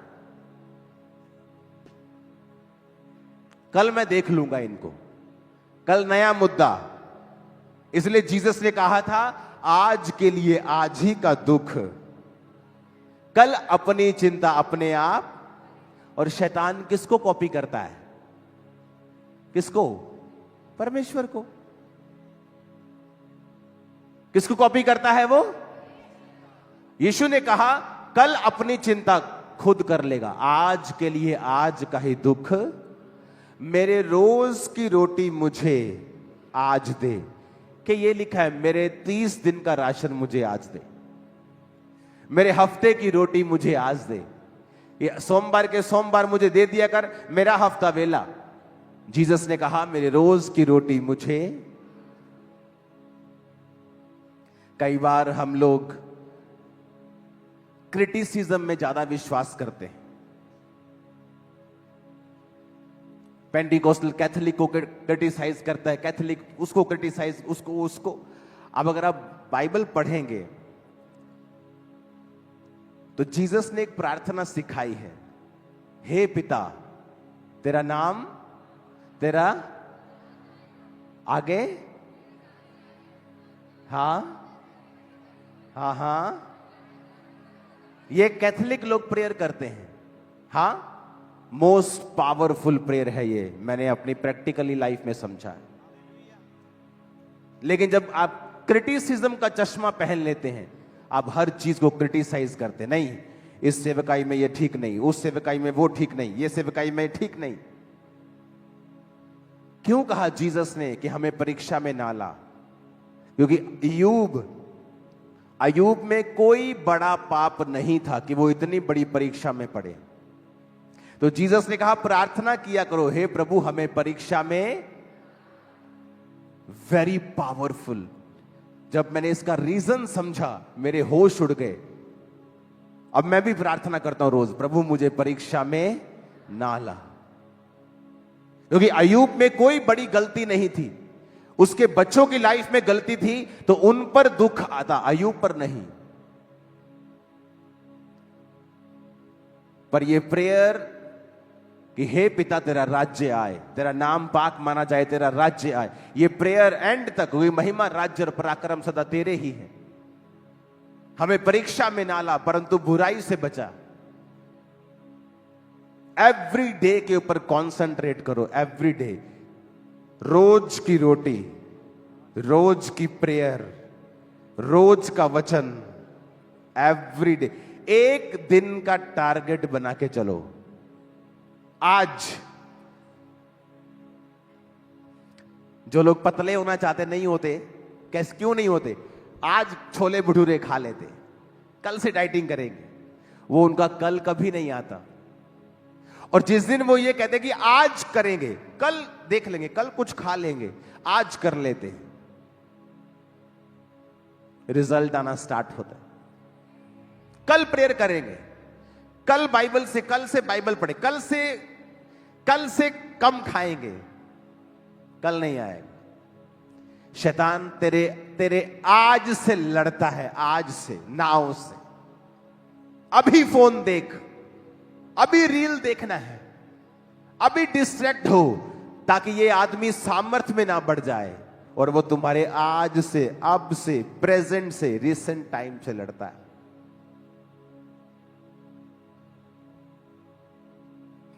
कल मैं देख लूंगा इनको, कल नया मुद्दा। इसलिए जीसस ने कहा था, आज के लिए आज ही का दुख, कल अपनी चिंता अपने आप। और शैतान किसको कॉपी करता है? किसको? परमेश्वर को। किसको कॉपी करता है वो? यीशु ने कहा, कल अपनी चिंता खुद कर लेगा, आज के लिए आज का ही दुख। मेरे रोज की रोटी मुझे आज दे, कि ये लिखा है, मेरे 30 दिन का राशन मुझे आज दे, मेरे हफ्ते की रोटी मुझे आज दे, ये सोमवार के सोमवार मुझे दे दिया कर, मेरा हफ्ता वेला। जीसस ने कहा, मेरे रोज की रोटी मुझे। कई बार हम लोग क्रिटिसिज्म में ज्यादा विश्वास करते हैं। पेंटिकोस्टल कैथोलिक को क्रिटिसाइज करता है, कैथोलिक उसको क्रिटिसाइज, उसको। अब अगर आप बाइबल पढ़ेंगे तो जीसस ने एक प्रार्थना सिखाई है, हे पिता, तेरा नाम, तेरा आगे, हाँ, ये कैथोलिक लोग प्रेयर करते हैं। हाँ, मोस्ट पावरफुल प्रेयर है ये, मैंने अपनी प्रैक्टिकली लाइफ में समझा है। लेकिन जब आप क्रिटिसिज्म का चश्मा पहन लेते हैं, आप हर चीज को क्रिटिसाइज करते, नहीं इस सेवकाई में ये ठीक नहीं, उस सेवकाई में वो ठीक नहीं, ये सेवकाई में ठीक नहीं। क्यों कहा जीसस ने कि हमें परीक्षा में ना ला? क्योंकि अय्यूब में कोई बड़ा पाप नहीं था कि वो इतनी बड़ी परीक्षा में पड़े। तो जीसस ने कहा, प्रार्थना किया करो, हे प्रभु हमें परीक्षा में, वेरी पावरफुल। जब मैंने इसका रीजन समझा, मेरे होश उड़ गए। अब मैं भी प्रार्थना करता हूं रोज, प्रभु मुझे परीक्षा में ना ला। क्योंकि अय्यूब में कोई बड़ी गलती नहीं थी, उसके बच्चों की लाइफ में गलती थी तो उन पर दुख आता, अय्यूब पर नहीं। पर यह प्रेयर कि हे पिता तेरा राज्य आए, तेरा नाम पाक माना जाए, तेरा राज्य आए। ये प्रेयर एंड तक हुई, महिमा राज्य और पराक्रम सदा तेरे ही है। हमें परीक्षा में ना ला परंतु बुराई से बचा। एवरी डे के ऊपर कॉन्सेंट्रेट करो, एवरी डे। रोज की रोटी, रोज की प्रेयर, रोज का वचन, एवरी डे। एक दिन का टारगेट बना के चलो। आज जो लोग पतले होना चाहते नहीं होते, कैसे क्यों नहीं होते? आज छोले भटूरे खा लेते, कल से डाइटिंग करेंगे, वो उनका कल कभी नहीं आता। और जिस दिन वो ये कहते कि आज करेंगे, कल देख लेंगे, कल कुछ खा लेंगे, आज कर लेते, रिजल्ट आना स्टार्ट होता है। कल प्रेयर करेंगे, कल कल से बाइबल पढ़े, कल से कम खाएंगे, कल नहीं आएगा। शैतान तेरे आज से लड़ता है, आज से, नाव से। अभी फोन देख, अभी रील देखना है, अभी डिस्ट्रैक्ट हो, ताकि ये आदमी सामर्थ्य में ना बढ़ जाए और वो तुम्हारे आज से, अब से, प्रेजेंट से, रिसेंट टाइम से लड़ता है।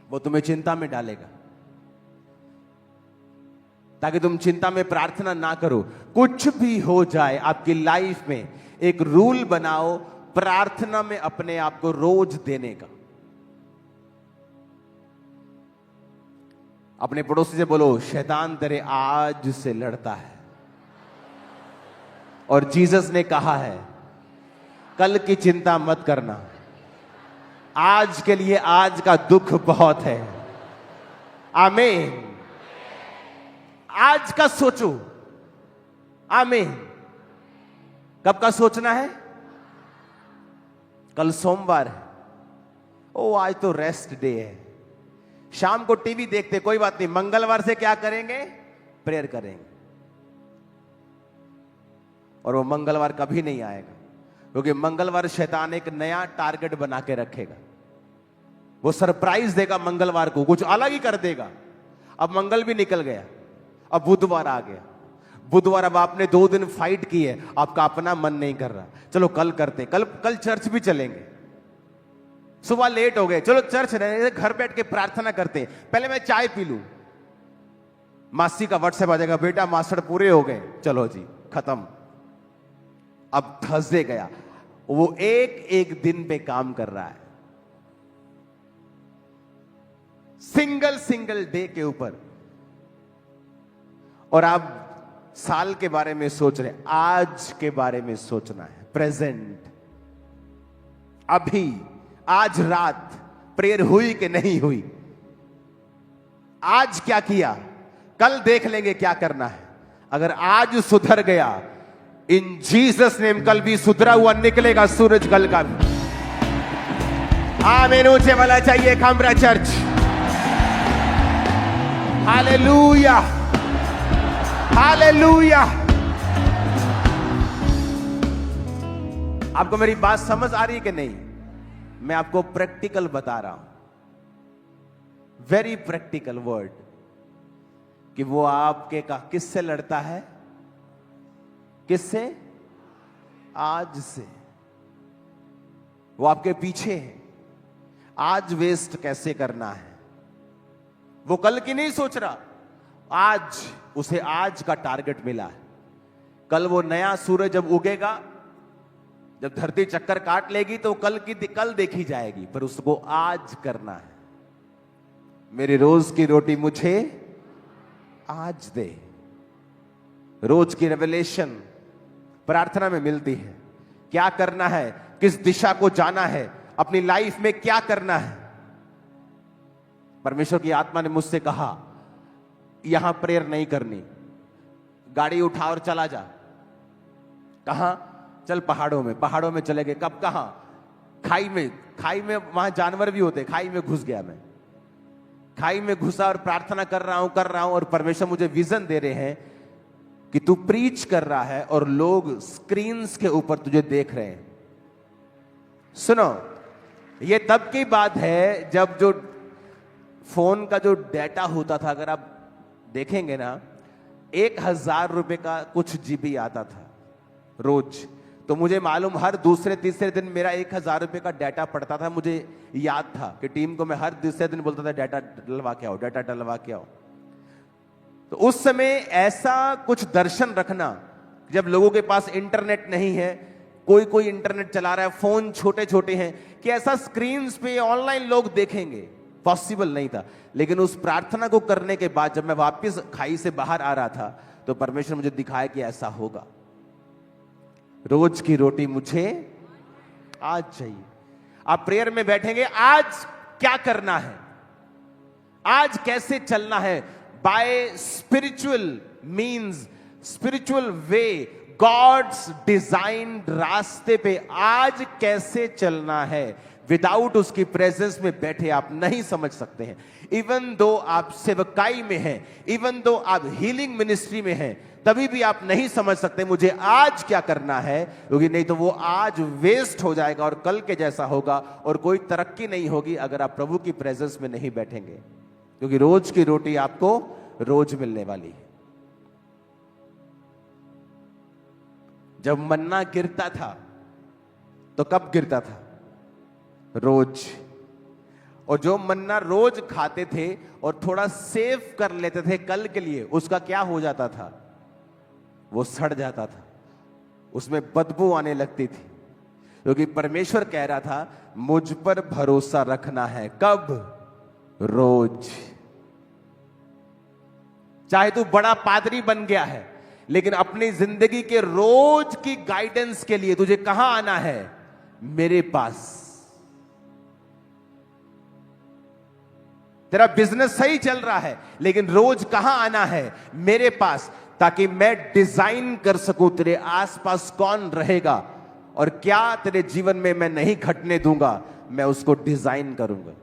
वो तुम्हें चिंता में डालेगा ताकि तुम चिंता में प्रार्थना ना करो। कुछ भी हो जाए आपकी लाइफ में, एक रूल बनाओ प्रार्थना में अपने आप को रोज देने का। अपने पड़ोसी से बोलो, शैतान तेरे आज से लड़ता है और जीसस ने कहा है कल की चिंता मत करना, आज के लिए आज का दुख बहुत है। आमीन। आज का सोचो। आमीन। कब का सोचना है? कल सोमवार है, ओ आज तो रेस्ट डे है। शाम को टीवी देखते, कोई बात नहीं, मंगलवार से क्या करेंगे? प्रेयर करेंगे। और वो मंगलवार कभी नहीं आएगा, क्योंकि मंगलवार शैतान एक नया टारगेट बना के रखेगा। वो सरप्राइज देगा मंगलवार को, कुछ अलग ही कर देगा। अब मंगल भी निकल गया, अब बुधवार आ गया। बुधवार अब आपने 2 दिन फाइट की है, आपका अपना मन नहीं कर रहा, चलो कल करते, कल चर्च भी चलेंगे। सुबह लेट हो गए, चलो चर्च रहने, घर बैठ के प्रार्थना करते हैं, पहले मैं चाय पी लूं। मासी का व्हाट्सएप आ जाएगा, बेटा मास्टर पूरे हो गए, चलो जी खत्म। अब थर्सडे गया, वो एक दिन पे काम कर रहा है, सिंगल डे के ऊपर। और आप साल के बारे में सोच रहे, आज के बारे में सोचना है, प्रेजेंट, अभी। आज रात प्रेयर हुई कि नहीं हुई, आज क्या किया, कल देख लेंगे क्या करना है। अगर आज सुधर गया, इन जीसस नेम कल भी सुधरा हुआ निकलेगा सूरज, कल का भी। आमीन। ऊंचे वाला चाहिए खामरा चर्च। Hallelujah, hallelujah. आपको मेरी बात समझ आ रही है कि नहीं? मैं आपको प्रैक्टिकल बता रहा हूं, वेरी प्रैक्टिकल वर्ड, कि वो आपके का किससे लड़ता है? किससे? आज से। वो आपके पीछे है, आज वेस्ट कैसे करना है। वो कल की नहीं सोच रहा, आज उसे आज का टारगेट मिला है। कल वो नया सूरज जब उगेगा, जब धरती चक्कर काट लेगी, तो कल देखी जाएगी, पर उसको आज करना है। मेरी रोज की रोटी मुझे आज दे। रोज की रेवलेशन प्रार्थना में मिलती है। क्या करना है, किस दिशा को जाना है, अपनी लाइफ में क्या करना है। परमेश्वर की आत्मा ने मुझसे कहा, यहां प्रेयर नहीं करनी, गाड़ी उठा और चला जा। कहां? चल पहाड़ों में चले गए। कब? कहां? खाई में वहां जानवर भी होते। खाई में घुस गया मैं, खाई में घुसा और प्रार्थना कर रहा हूं, और परमेश्वर मुझे विजन दे रहे हैं कि तू प्रीच कर रहा है और लोग स्क्रीन्स के ऊपर तुझे देख रहे हैं। सुनो, ये तब की बात है जब जो फोन का जो डेटा होता था, अगर आप देखेंगे ना, 1,000 रुपए का कुछ जीबी आता था रोज। तो मुझे मालूम हर दूसरे तीसरे दिन मेरा 1,000 रुपए का डाटा पड़ता था। मुझे याद था कि टीम को मैं हर दूसरे दिन बोलता था डाटा डलवा के आओ, डाटा डलवा के आओ। तो उस समय ऐसा कुछ दर्शन रखना, जब लोगों के पास इंटरनेट नहीं है, कोई कोई इंटरनेट चला रहा है, फोन छोटे छोटे हैं, कि ऐसा स्क्रीन पे ऑनलाइन लोग देखेंगे, पॉसिबल नहीं था। लेकिन उस प्रार्थना को करने के बाद जब मैं वापस खाई से बाहर आ रहा था, तो परमेश्वर मुझे दिखाया कि ऐसा होगा। रोज की रोटी मुझे आज चाहिए। आप प्रेयर में बैठेंगे, आज क्या करना है, आज कैसे चलना है, by spiritual means, spiritual way, God's designed रास्ते पे आज कैसे चलना है। विदाउट उसकी प्रेजेंस में बैठे आप नहीं समझ सकते हैं। इवन दो आप सेवकाई में हैं, इवन दो आप हीलिंग मिनिस्ट्री में हैं, तभी भी आप नहीं समझ सकते मुझे आज क्या करना है, क्योंकि नहीं तो वो आज वेस्ट हो जाएगा और कल के जैसा होगा, और कोई तरक्की नहीं होगी अगर आप प्रभु की प्रेजेंस में नहीं बैठेंगे। क्योंकि रोज की रोटी आपको रोज मिलने वाली है। जब मन्ना गिरता था तो कब गिरता था? रोज। और जो मन्ना रोज खाते थे और थोड़ा सेव कर लेते थे कल के लिए, उसका क्या हो जाता था? वो सड़ जाता था, उसमें बदबू आने लगती थी। क्योंकि परमेश्वर कह रहा था मुझ पर भरोसा रखना है। कब? रोज। चाहे तू बड़ा पादरी बन गया है, लेकिन अपनी जिंदगी के रोज की गाइडेंस के लिए तुझे कहां आना है? मेरे पास। तेरा बिजनेस सही चल रहा है, लेकिन रोज कहां आना है? मेरे पास, ताकि मैं डिजाइन कर सकूं तेरे आसपास कौन रहेगा और क्या तेरे जीवन में मैं नहीं घटने दूंगा, मैं उसको डिजाइन करूंगा।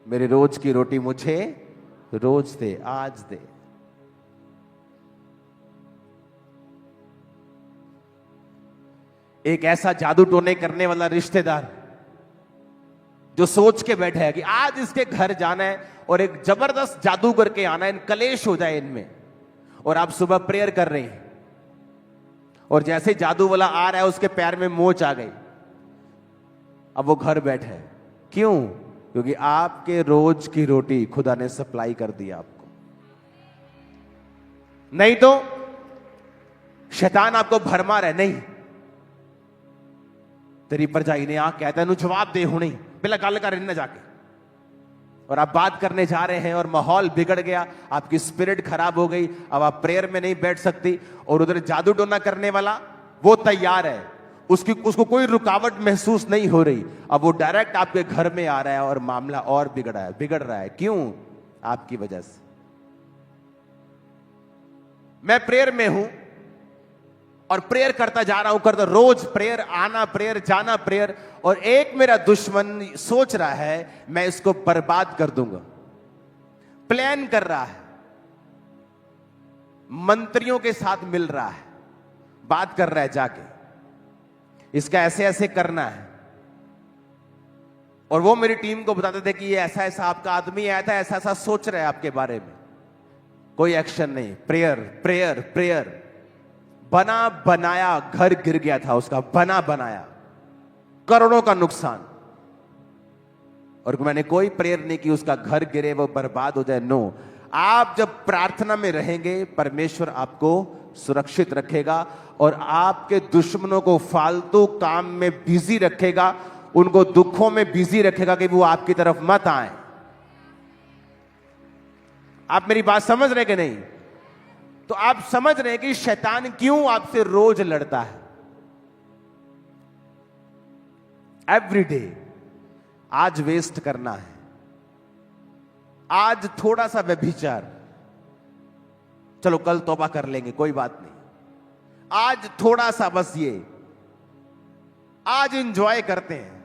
मेरे रोज की रोटी मुझे रोज दे, आज दे। एक ऐसा जादू टोने करने वाला रिश्तेदार जो सोच के बैठे है कि आज इसके घर जाना है और एक जबरदस्त जादू करके आना है, कलेश हो जाए इनमें। और आप सुबह प्रेयर कर रहे हैं और जैसे जादू वाला आ रहा है उसके पैर में मोच आ गई, अब वो घर बैठे है। क्यों? क्योंकि आपके रोज की रोटी खुदा ने सप्लाई कर दी आपको। नहीं तो शैतान आपको भरमा रहा है, नहीं तेरी परजाई ने आ कहता है जवाब दे हूं, नहीं पहले गल कर इन्हें जाके। और आप बात करने जा रहे हैं और माहौल बिगड़ गया, आपकी स्पिरिट खराब हो गई, अब आप प्रेयर में नहीं बैठ सकती। और उधर जादू टोना करने वाला वो तैयार है, उसको कोई रुकावट महसूस नहीं हो रही। अब वो डायरेक्ट आपके घर में आ रहा है और मामला और बिगड़ रहा है। क्यों? आपकी वजह से। मैं प्रेयर में हूं और प्रेयर करता जा रहा हूं, रोज प्रेयर, आना प्रेयर, जाना प्रेयर, और एक मेरा दुश्मन सोच रहा है मैं इसको बर्बाद कर दूंगा। प्लान कर रहा है, मंत्रियों के साथ मिल रहा है, बात कर रहा है जाके, इसका ऐसे ऐसे करना है। और वो मेरी टीम को बताते थे कि ये ऐसा ऐसा आपका आदमी आया था, ऐसा ऐसा सोच रहा है आपके बारे में। कोई एक्शन नहीं, प्रेयर प्रेयर प्रेयर। बना बनाया घर गिर गया था उसका, बना बनाया, करोड़ों का नुकसान। और मैंने कोई प्रेयर नहीं की उसका घर गिरे, वो बर्बाद हो जाए। नो, आप जब प्रार्थना में रहेंगे परमेश्वर आपको सुरक्षित रखेगा और आपके दुश्मनों को फालतू काम में बिजी रखेगा, उनको दुखों में बिजी रखेगा कि वो आपकी तरफ मत आए। आप मेरी बात समझ रहे कि नहीं? तो आप समझ रहे हैं कि शैतान क्यों आपसे रोज लड़ता है। एवरी डे आज वेस्ट करना है, आज थोड़ा सा व्यभिचार, चलो कल तौबा कर लेंगे कोई बात नहीं, आज थोड़ा सा बस ये आज एंजॉय करते हैं,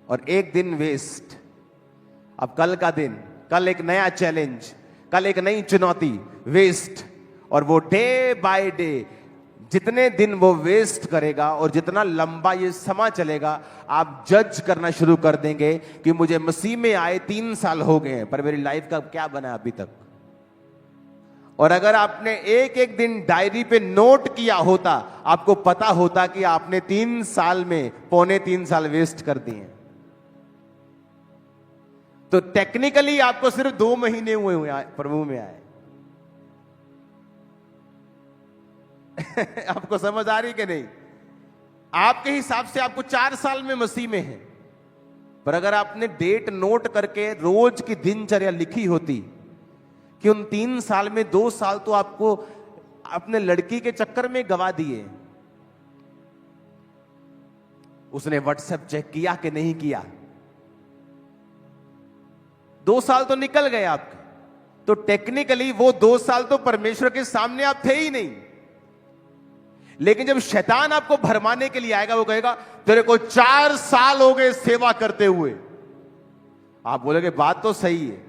और एक दिन वेस्ट। अब कल का दिन, कल एक नया चैलेंज, कल एक नई चुनौती, वेस्ट। और वो डे बाय डे जितने दिन वो वेस्ट करेगा और जितना लंबा ये समा चलेगा, आप जज करना शुरू कर देंगे कि मुझे मसीह में आए 3 साल हो गए हैं, पर मेरी लाइफ का क्या बना अभी तक। और अगर आपने एक एक दिन डायरी पे नोट किया होता, आपको पता होता कि आपने 3 साल में 3.25 साल वेस्ट कर दिए। तो टेक्निकली आपको सिर्फ 2 महीने हुए प्रभु में आए। आपको समझ आ रही कि नहीं? आपके हिसाब से आपको 4 साल में मसीह में है, पर अगर आपने डेट नोट करके रोज की दिनचर्या लिखी होती कि उन 3 साल में 2 साल तो आपको अपने लड़की के चक्कर में गवा दिए। उसने व्हाट्सएप चेक किया कि नहीं किया, 2 साल तो निकल गए आपके। तो टेक्निकली वो 2 साल तो परमेश्वर के सामने आप थे ही नहीं। लेकिन जब शैतान आपको भरमाने के लिए आएगा, वो कहेगा तेरे को 4 साल हो गए सेवा करते हुए। आप बोलोगे बात तो सही है।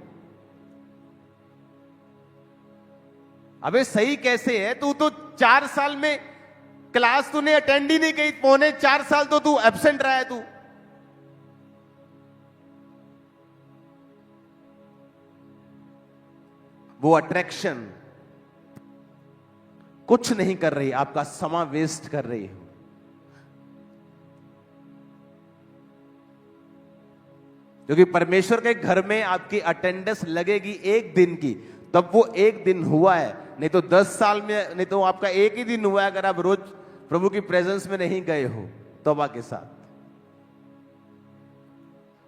अबे सही कैसे है? तू तो 4 साल में क्लास तूने अटेंड ही नहीं की, 3.25 साल तो तू एब्सेंट रहा है तू। वो अट्रैक्शन कुछ नहीं कर रही, आपका समय वेस्ट कर रही है। क्योंकि परमेश्वर के घर में आपकी अटेंडेंस लगेगी 1 दिन की, तब वो 1 दिन हुआ है। नहीं तो 10 साल में, नहीं तो आपका 1 ही दिन हुआ है अगर आप रोज प्रभु की प्रेजेंस में नहीं गए हो तौबा के साथ।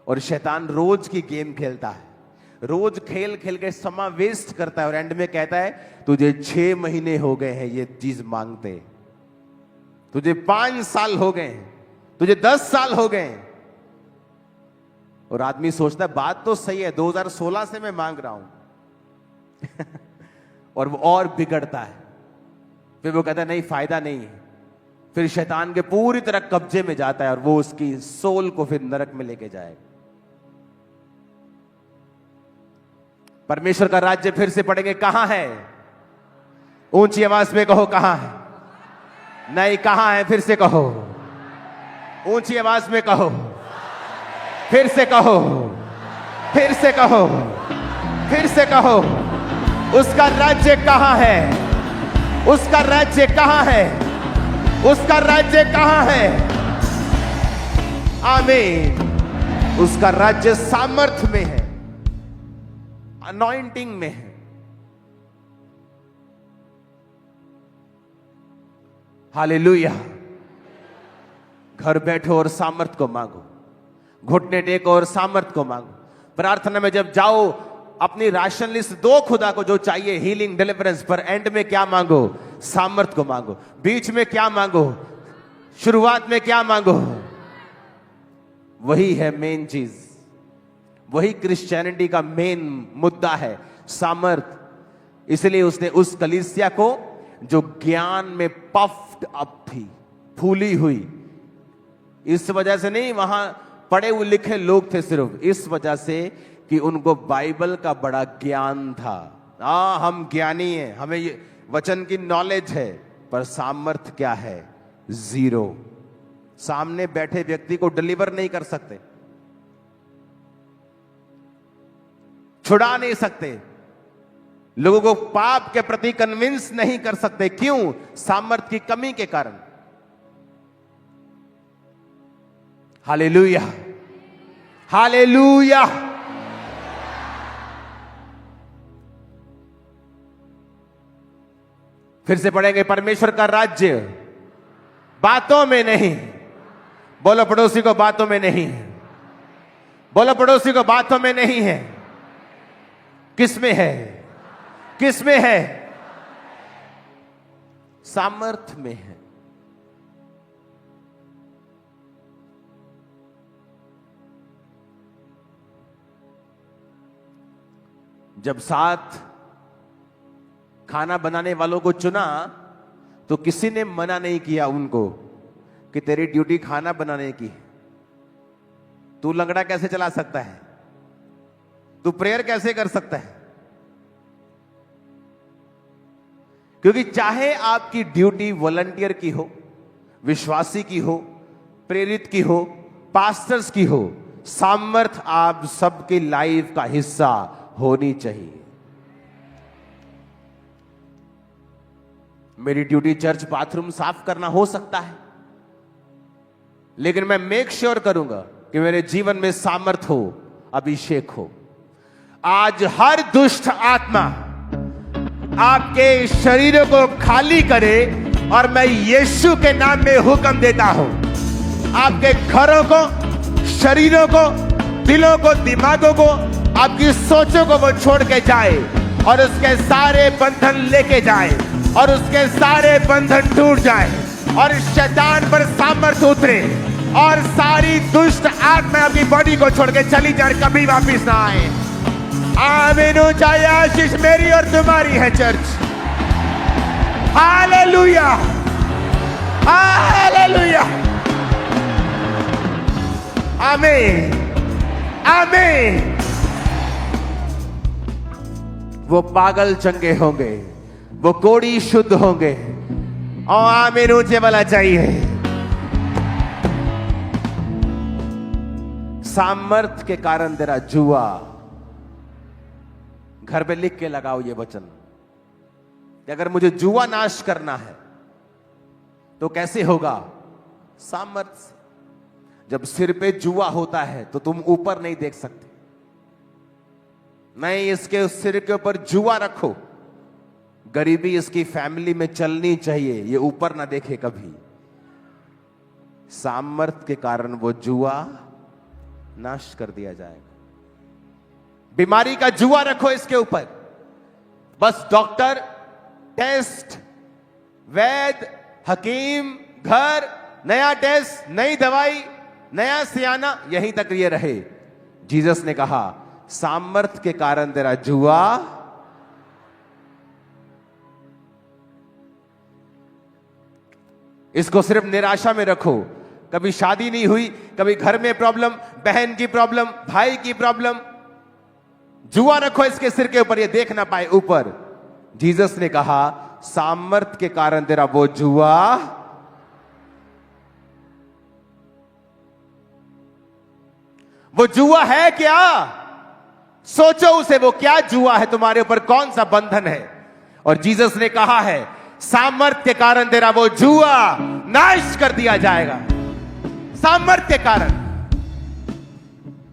और शैतान रोज की गेम खेलता है, रोज खेल खेल के समय वेस्ट करता है, और एंड में कहता है तुझे 6 महीने हो गए हैं ये चीज मांगते, तुझे 5 साल हो गए हैं, तुझे 10 साल हो गए हैं। और आदमी सोचता है बात तो सही है, 2016 से मैं मांग रहा हूं और वो और बिगड़ता है। फिर वो कहता है नहीं, फायदा नहीं है। फिर शैतान के पूरी तरह कब्जे में जाता है और वो उसकी सोल को फिर नरक में लेके जाएगा। परमेश्वर का राज्य फिर से पढ़ेंगे, कहां है? ऊंची आवाज में कहो, कहां है? नहीं, कहां है? फिर से कहो, ऊंची आवाज में कहो, फिर से कहो, फिर से कहो, फिर से कहो। उसका राज्य कहां है? उसका राज्य कहां है? उसका राज्य कहां है? आमीन। उसका राज्य सामर्थ में है, अनॉइंटिंग में है। हालेलुया। घर बैठो और सामर्थ को मांगो, घुटने टेको और सामर्थ को मांगो। प्रार्थना में जब जाओ अपनी राशन लिस्ट दो खुदा को जो चाहिए, हीलिंग, डिलीवरेंस, पर एंड में क्या मांगो? सामर्थ को मांगो। बीच में क्या मांगो? शुरुआत में क्या मांगो? वही है मेन चीज, वही क्रिश्चियनिटी का मेन मुद्दा है, सामर्थ। इसलिए उसने उस कलीसिया को जो ज्ञान में पफ्ड अप थी, फूली हुई, इस वजह से नहीं वहां पढ़े हुए लिखे लोग थे, सिर्फ इस वजह से कि उनको बाइबल का बड़ा ज्ञान था। हम ज्ञानी हैं, हमें ये वचन की नॉलेज है, पर सामर्थ क्या है? 0। सामने बैठे व्यक्ति को डिलीवर नहीं कर सकते, छुड़ा नहीं सकते, लोगों को पाप के प्रति कन्विंस नहीं कर सकते। क्यों? सामर्थ की कमी के कारण। Hallelujah, hallelujah. फिर से पढ़ेंगे, परमेश्वर का राज्य बातों में नहीं। बोलो पड़ोसी को, बातों में नहीं है। बोलो पड़ोसी को, बातों में नहीं है। किस में है? किस में है? सामर्थ में है। जब 7 खाना बनाने वालों को चुना तो किसी ने मना नहीं किया उनको कि तेरी ड्यूटी खाना बनाने की। तू लंगड़ा कैसे चला सकता है? तू प्रेयर कैसे कर सकता है? क्योंकि चाहे आपकी ड्यूटी वॉलंटियर की हो, विश्वासी की हो, प्रेरित की हो, पास्टर्स की हो, सामर्थ आप सबकी लाइफ का हिस्सा होनी चाहिए। मेरी ड्यूटी चर्च बाथरूम साफ करना हो सकता है, लेकिन मैं मेक श्योर करूंगा कि मेरे जीवन में सामर्थ हो, अभिषेक हो। आज हर दुष्ट आत्मा आपके शरीरों को खाली करे और मैं यीशु के नाम में हुक्म देता हूं, आपके घरों को, शरीरों को, दिलों को, दिमागों को, आपकी सोचों को वो छोड़ के जाए और उसके सारे बंधन लेके जाए और उसके सारे बंधन टूट जाए और शैतान पर सामर्थ उतरे और सारी दुष्ट आत्मा आपकी बॉडी को छोड़ के चली जाए, कभी वापिस ना आए। आमीन। चाहे आशीष मेरी और तुम्हारी है चर्च। हालेलुया, हालेलुया, आमीन, आमीन। वो पागल चंगे होंगे, वो कोड़ी शुद्ध होंगे। और आमीन ऊंचे वाला चाहिए। सामर्थ के कारण तेरा जुआ, घर पे लिख के लगाओ ये वचन कि अगर मुझे जुआ नाश करना है तो कैसे होगा? सामर्थ से। जब सिर पे जुआ होता है तो तुम ऊपर नहीं देख सकते। नहीं, इसके सिर के ऊपर जुआ रखो, गरीबी इसकी फैमिली में चलनी चाहिए, ये ऊपर ना देखे कभी। सामर्थ के कारण वो जुआ नाश कर दिया जाएगा। बीमारी का जुआ रखो इसके ऊपर, बस डॉक्टर, टेस्ट, वैद्य, हकीम, घर, नया टेस्ट, नई दवाई, नया सियाना, यहीं तक ये रहे। जीसस ने कहा सामर्थ के कारण तेरा जुआ इसको सिर्फ निराशा में रखो। कभी शादी नहीं हुई, कभी घर में प्रॉब्लम, बहन की प्रॉब्लम, भाई की प्रॉब्लम, जुआ रखो इसके सिर के ऊपर, ये देख ना पाए ऊपर। जीसस ने कहा सामर्थ के कारण तेरा वो जुआ है क्या? सोचो उसे, वो क्या जुआ है तुम्हारे ऊपर, कौन सा बंधन है? और जीसस ने कहा है सामर्थ के कारण तेरा वो जुआ नाश कर दिया जाएगा। सामर्थ के कारण,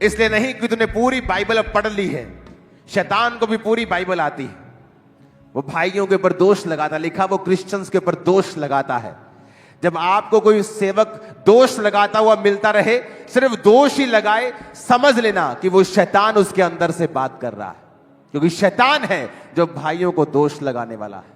इसलिए नहीं कि तूने पूरी बाइबल अब पढ़ ली है। शैतान को भी पूरी बाइबल आती है। वो भाइयों के ऊपर दोष लगाता, लिखा वो क्रिश्चियंस के ऊपर दोष लगाता है। जब आपको कोई सेवक दोष लगाता हुआ मिलता रहे, सिर्फ दोष ही लगाए, समझ लेना कि वो शैतान उसके अंदर से बात कर रहा है, क्योंकि शैतान है जो भाइयों को दोष लगाने वाला है।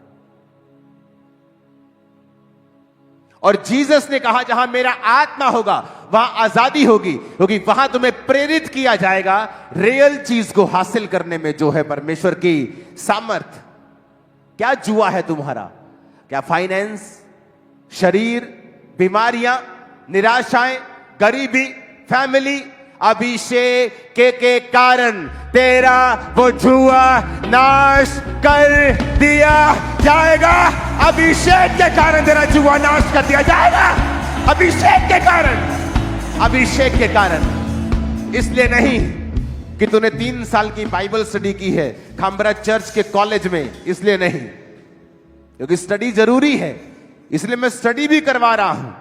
और जीसस ने कहा जहां मेरा आत्मा होगा वहां आजादी होगी, क्योंकि वहां तुम्हें प्रेरित किया जाएगा रियल चीज को हासिल करने में, जो है परमेश्वर की सामर्थ। क्या जुआ है तुम्हारा? क्या फाइनेंस, शरीर, बीमारियां, निराशाएं, गरीबी, फैमिली? अभिषेक के कारण तेरा वो जुआ नाश कर दिया जाएगा। अभिषेक के कारण तेरा जुआ नाश कर दिया जाएगा। अभिषेक के कारण, अभिषेक के कारण। इसलिए नहीं कि तूने 3 साल की बाइबल स्टडी की है खामबरा चर्च के कॉलेज में, इसलिए नहीं, क्योंकि स्टडी जरूरी है, इसलिए मैं स्टडी भी करवा रहा हूं,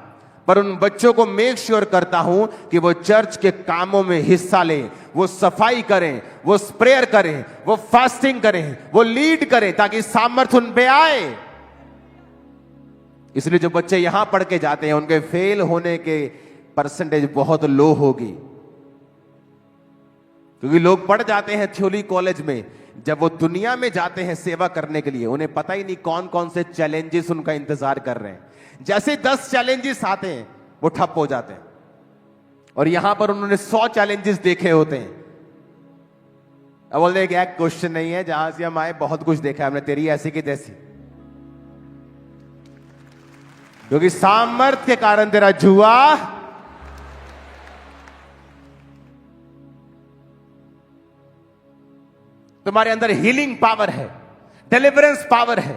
पर उन बच्चों को मेक श्योर करता हूं कि वो चर्च के कामों में हिस्सा लें, वो सफाई करें, वो प्रेयर करें, वो फास्टिंग करें, वो लीड करें, ताकि सामर्थ उन पे आए। इसलिए जो बच्चे यहां पढ़ के जाते हैं उनके फेल होने के परसेंटेज बहुत लो होगी, क्योंकि लोग पढ़ जाते हैं थ्योरी कॉलेज में, जब वो दुनिया में जाते हैं सेवा करने के लिए उन्हें पता ही नहीं कौन कौन से चैलेंजेस उनका इंतजार कर रहे हैं। जैसे 10 चैलेंजेस आते हैं वो ठप हो जाते हैं, और यहां पर उन्होंने 100 चैलेंजेस देखे होते हैं। अब बोलते हैं एक क्वेश्चन नहीं है, जहां से हम आए बहुत कुछ देखा है हमने, तेरी ऐसी की तैसी। क्योंकि सामर्थ के कारण तेरा जुआ तुम्हारे अंदर हीलिंग पावर है, डिलीवरेंस पावर है।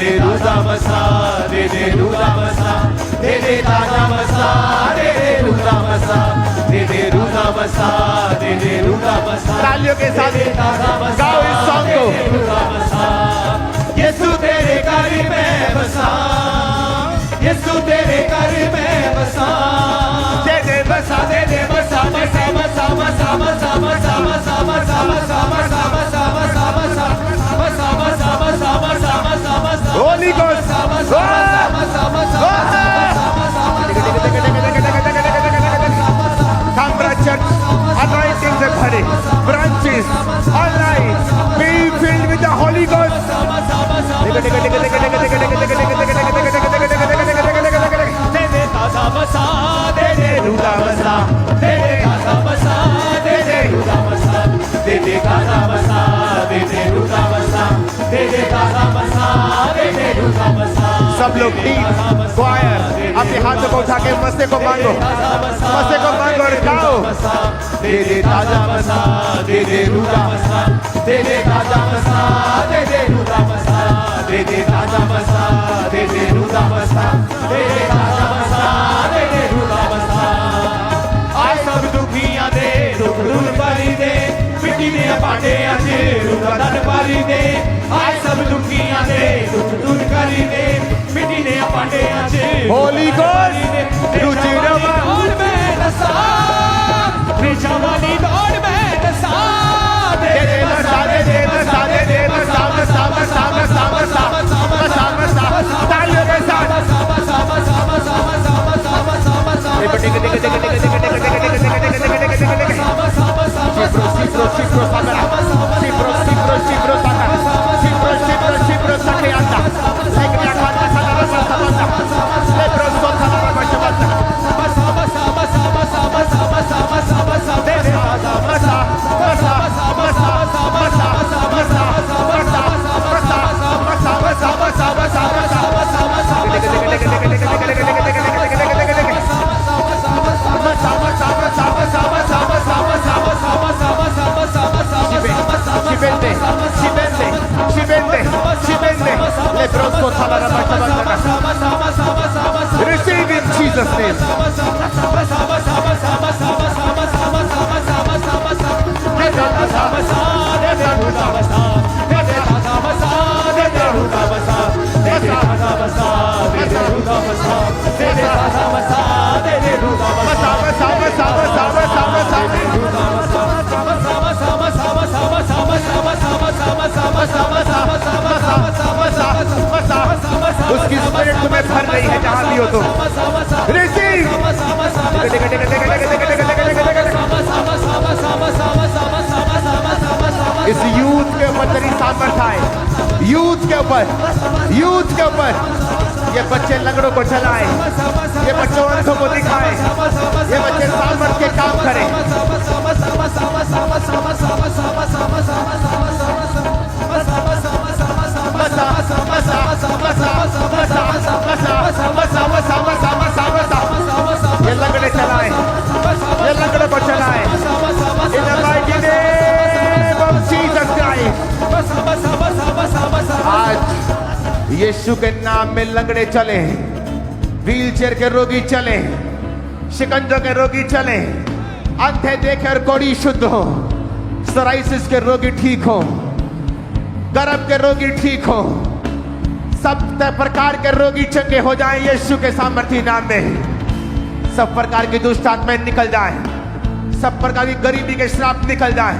दे रूदा मसा, दे दे रूदा मसा, दे दे ताजा मसा, दे दे रूदा मसा, दे दे रूदा मसा, दे दे रूदा मसा,
तालियों के साथ गाओ इस सॉन्ग को।
यीशु तेरे घर में बसा, यीशु तेरे घर में बसा,
दे दे बसा,
दे दे बसा, बसा बसा बसा बसा बसा बसा बसा बसा बसा बसा बसा बसा बसा बसा बसा बसा बसा बसा
होली गोस्ट कामरा चर्च अनॉइंटिंग से भरे branches alright be filled with the holy ghost
दे दे ताजा बसा, दे दे रूदा बसा, दे दे ताजा बसा, दे दे रूदा बसा, दे दे ताजा बसा, दे दे रूदा बसा, दे दे ताजा बसा, दे दे रूदा बसा।
सब लोग टीम क्वायर अपने हाथों को उठा के मस्ते को मांगो, मस्ते को मांगो और गाओ।
दे दे ताजा बसा, दे दे रूदा बसा, दे दे ताजा बसा, दे दे रूदा बसा, दे दे ताजा बसा, दे दे रूदा बसा, दे दे ताजा बसा, दे दे रूदा बसा। आए सब दुखियां दे दुख दूर पारी दे, मिट्टी दे पाटे आज रूदा धन पारी दे। आए सब दुखियां दे दुख दूर करी दे, मिट्टी दे पाटे आज
होली गोस्ट रुचि रवा
दौड़ में नसा, रिचा वाली दौड़ में नसा, दे दे बसा, दे दे बसा, दे दे बसा, बसा बसा बसा बसा बसा बसा बसा
तालियों के साथ
बसा बसा बसा बसा बसा बसा बसा बसा
Receive in Jesus' name. उसकी स्पिरिट तुम्हें भर रही है जहां भी हो तुम। रिसीव। इस यूथ के ऊपर तेरी सामर्थ आए, यूथ के ऊपर, यूथ के ऊपर। ये बच्चे लंगड़ों को चलाए, ये बच्चों अंधों को दिखाए, ये बच्चे सामर्थ के काम करें। ये लंगड़े चलाए, ये लंगड़ों को चलाए। In the mighty name of Jesus Christ. आज यीशु के नाम में लंगड़े चले, व्हीलचेयर के रोगी चले, शिकंजों के रोगी चले, अंधे देखे और कोढ़ी शुद्ध हो, सोराइसिस के रोगी ठीक हो, गर्भ के रोगी ठीक हो, सब प्रकार के रोगी चंगे हो जाएं यीशु के सामर्थी नाम में। सब प्रकार की दुष्ट आत्माएं निकल जाएं, सब प्रकार की गरीबी के श्राप निकल जाएं,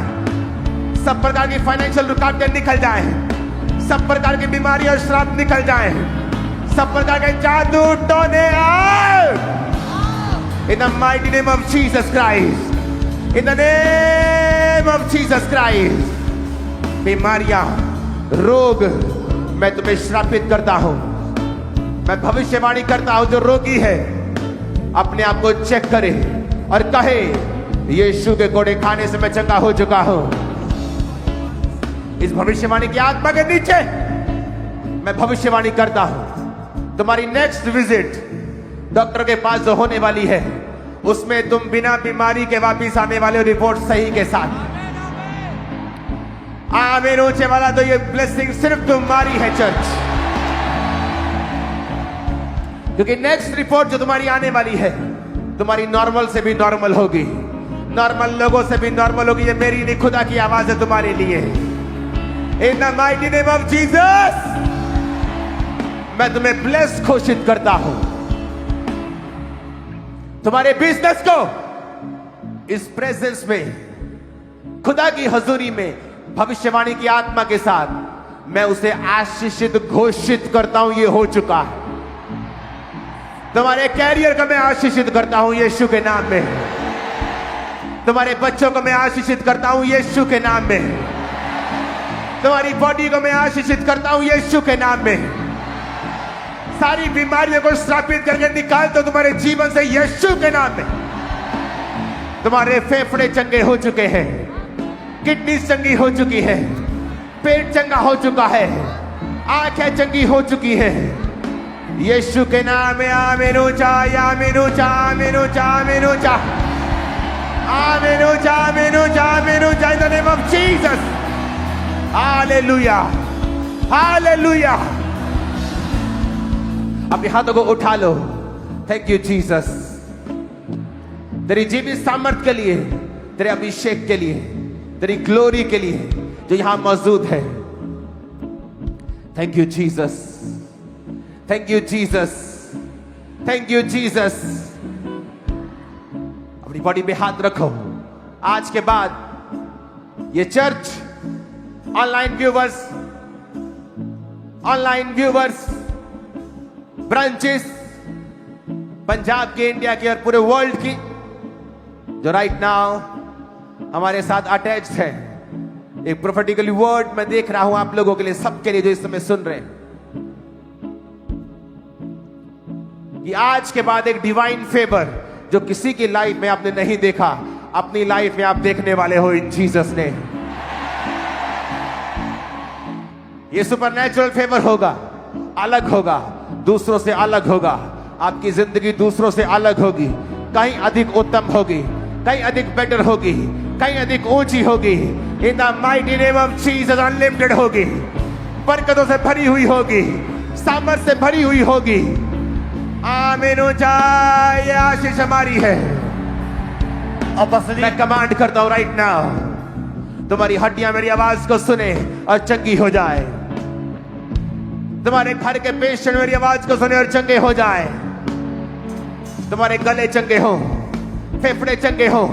सब प्रकार की फाइनेंशियल रुकावटें निकल जाएं, सब प्रकार की बीमारी और श्राप निकल जाएं, सब प्रकार के जादू टोने out in the mighty name of Jesus Christ, in the name of Jesus Christ। बीमारियां, रोग मैं तुम्हें श्रापित करता हूं। मैं भविष्यवाणी करता हूं, जो रोगी है अपने आप को चेक करे और कहे यीशु के कोड़े खाने से मैं चंगा हो चुका हूं। इस भविष्यवाणी की आत्मा के नीचे मैं भविष्यवाणी करता हूं, तुम्हारी नेक्स्ट विजिट डॉक्टर के पास जो होने वाली है उसमें तुम बिना बीमारी के वापिस आने वाले हो, रिपोर्ट सही के साथ। आमीन ऊंचे वाला तो ये ब्लेसिंग सिर्फ तुम्हारी है चर्च, क्योंकि नेक्स्ट रिपोर्ट जो तुम्हारी आने वाली है तुम्हारी नॉर्मल से भी नॉर्मल होगी, नॉर्मल लोगों से भी नॉर्मल होगी। ये मेरी नहीं, खुदा की आवाज है तुम्हारे लिए। In the mighty name of Jesus मैं तुम्हें ब्लेस घोषित करता हूं। तुम्हारे बिजनेस को इस प्रेजेंस में, खुदा की हजूरी में, भविष्यवाणी की आत्मा के साथ मैं उसे आशीषित घोषित करता हूं। ये हो चुका है। तुम्हारे कैरियर को मैं आशीषित करता हूं यीशु के नाम में। तुम्हारे बच्चों को मैं आशीषित करता हूं यीशु के नाम में। तुम्हारी बॉडी को मैं आशीषित करता हूं यीशु के नाम में। सारी बीमारियों को श्रापित करके निकालता हूं तुम्हारे जीवन से यीशु के नाम में। तुम्हारे फेफड़े चंगे हो चुके हैं, किडनी चंगी हो चुकी है, पेट चंगा हो चुका है, आंखें चंगी हो चुकी है यीशु के नाम में। आमीन ऊंचा, आमीन ऊंचा, आमीन ऊंचा, आमीन ऊंचा, आमीन ऊंचा, आमीन ऊंचा, आमीन ऊंचा, in the name of Jesus. Hallelujah, hallelujah. अपने हाथों को उठा लो। थैंक यू जीसस, तेरी जीवित सामर्थ के लिए, तेरे अभिषेक के लिए, तेरी ग्लोरी के लिए जो यहां मौजूद है। Thank you Jesus, thank you Jesus, thank you Jesus. अपनी बॉडी पे हाथ रखो। आज के बाद ये church online viewers, branches Punjab के, इंडिया की और पूरे वर्ल्ड की जो राइट नाउ हमारे साथ अटैच्ड है, एक प्रोफेटिकली वर्ड मैं देख रहा हूं आप लोगों के लिए, सबके लिए जो इस समय सुन रहे हैं, कि आज के बाद एक डिवाइन फेवर जो किसी की लाइफ में आपने नहीं देखा, अपनी लाइफ में आप देखने वाले हो इन जीसस ने। ये सुपरनैचुरल फेवर होगा, अलग होगा, दूसरों से अलग होगा। आपकी जिंदगी दूसरों से अलग होगी, कहीं अधिक उत्तम होगी, कहीं अधिक बेटर होगी, कहीं अधिक ऊंची होगी। In the mighty name of Jesus unlimited होगी, बरकतों से भरी हुई होगी, सामर्थ से भरी हुई होगी। आमीन ऊंचा, ये आशीष हमारी है। मैं कमांड करता हूं राइट नाउ, तुम्हारी हड्डियां मेरी आवाज को सुने और चंगी हो जाए। तुम्हारे घर के पेशेंट मेरी आवाज को सुने और चंगे हो जाए। तुम्हारे गले चंगे हो, फेफड़े चंगे हो,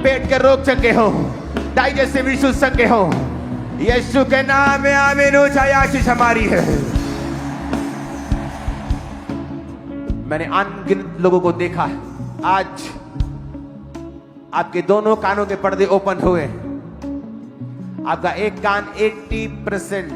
पेट के रोग चंगे हो, डाइजेस्टिव इश्यूज चंगे हो यीशु के नाम में। आमीन ऊंचा, ये आशीष हमारी है। मैंने अनगिनत लोगों को देखा है, आज आपके दोनों कानों के पर्दे ओपन हुए। आपका एक कान 80%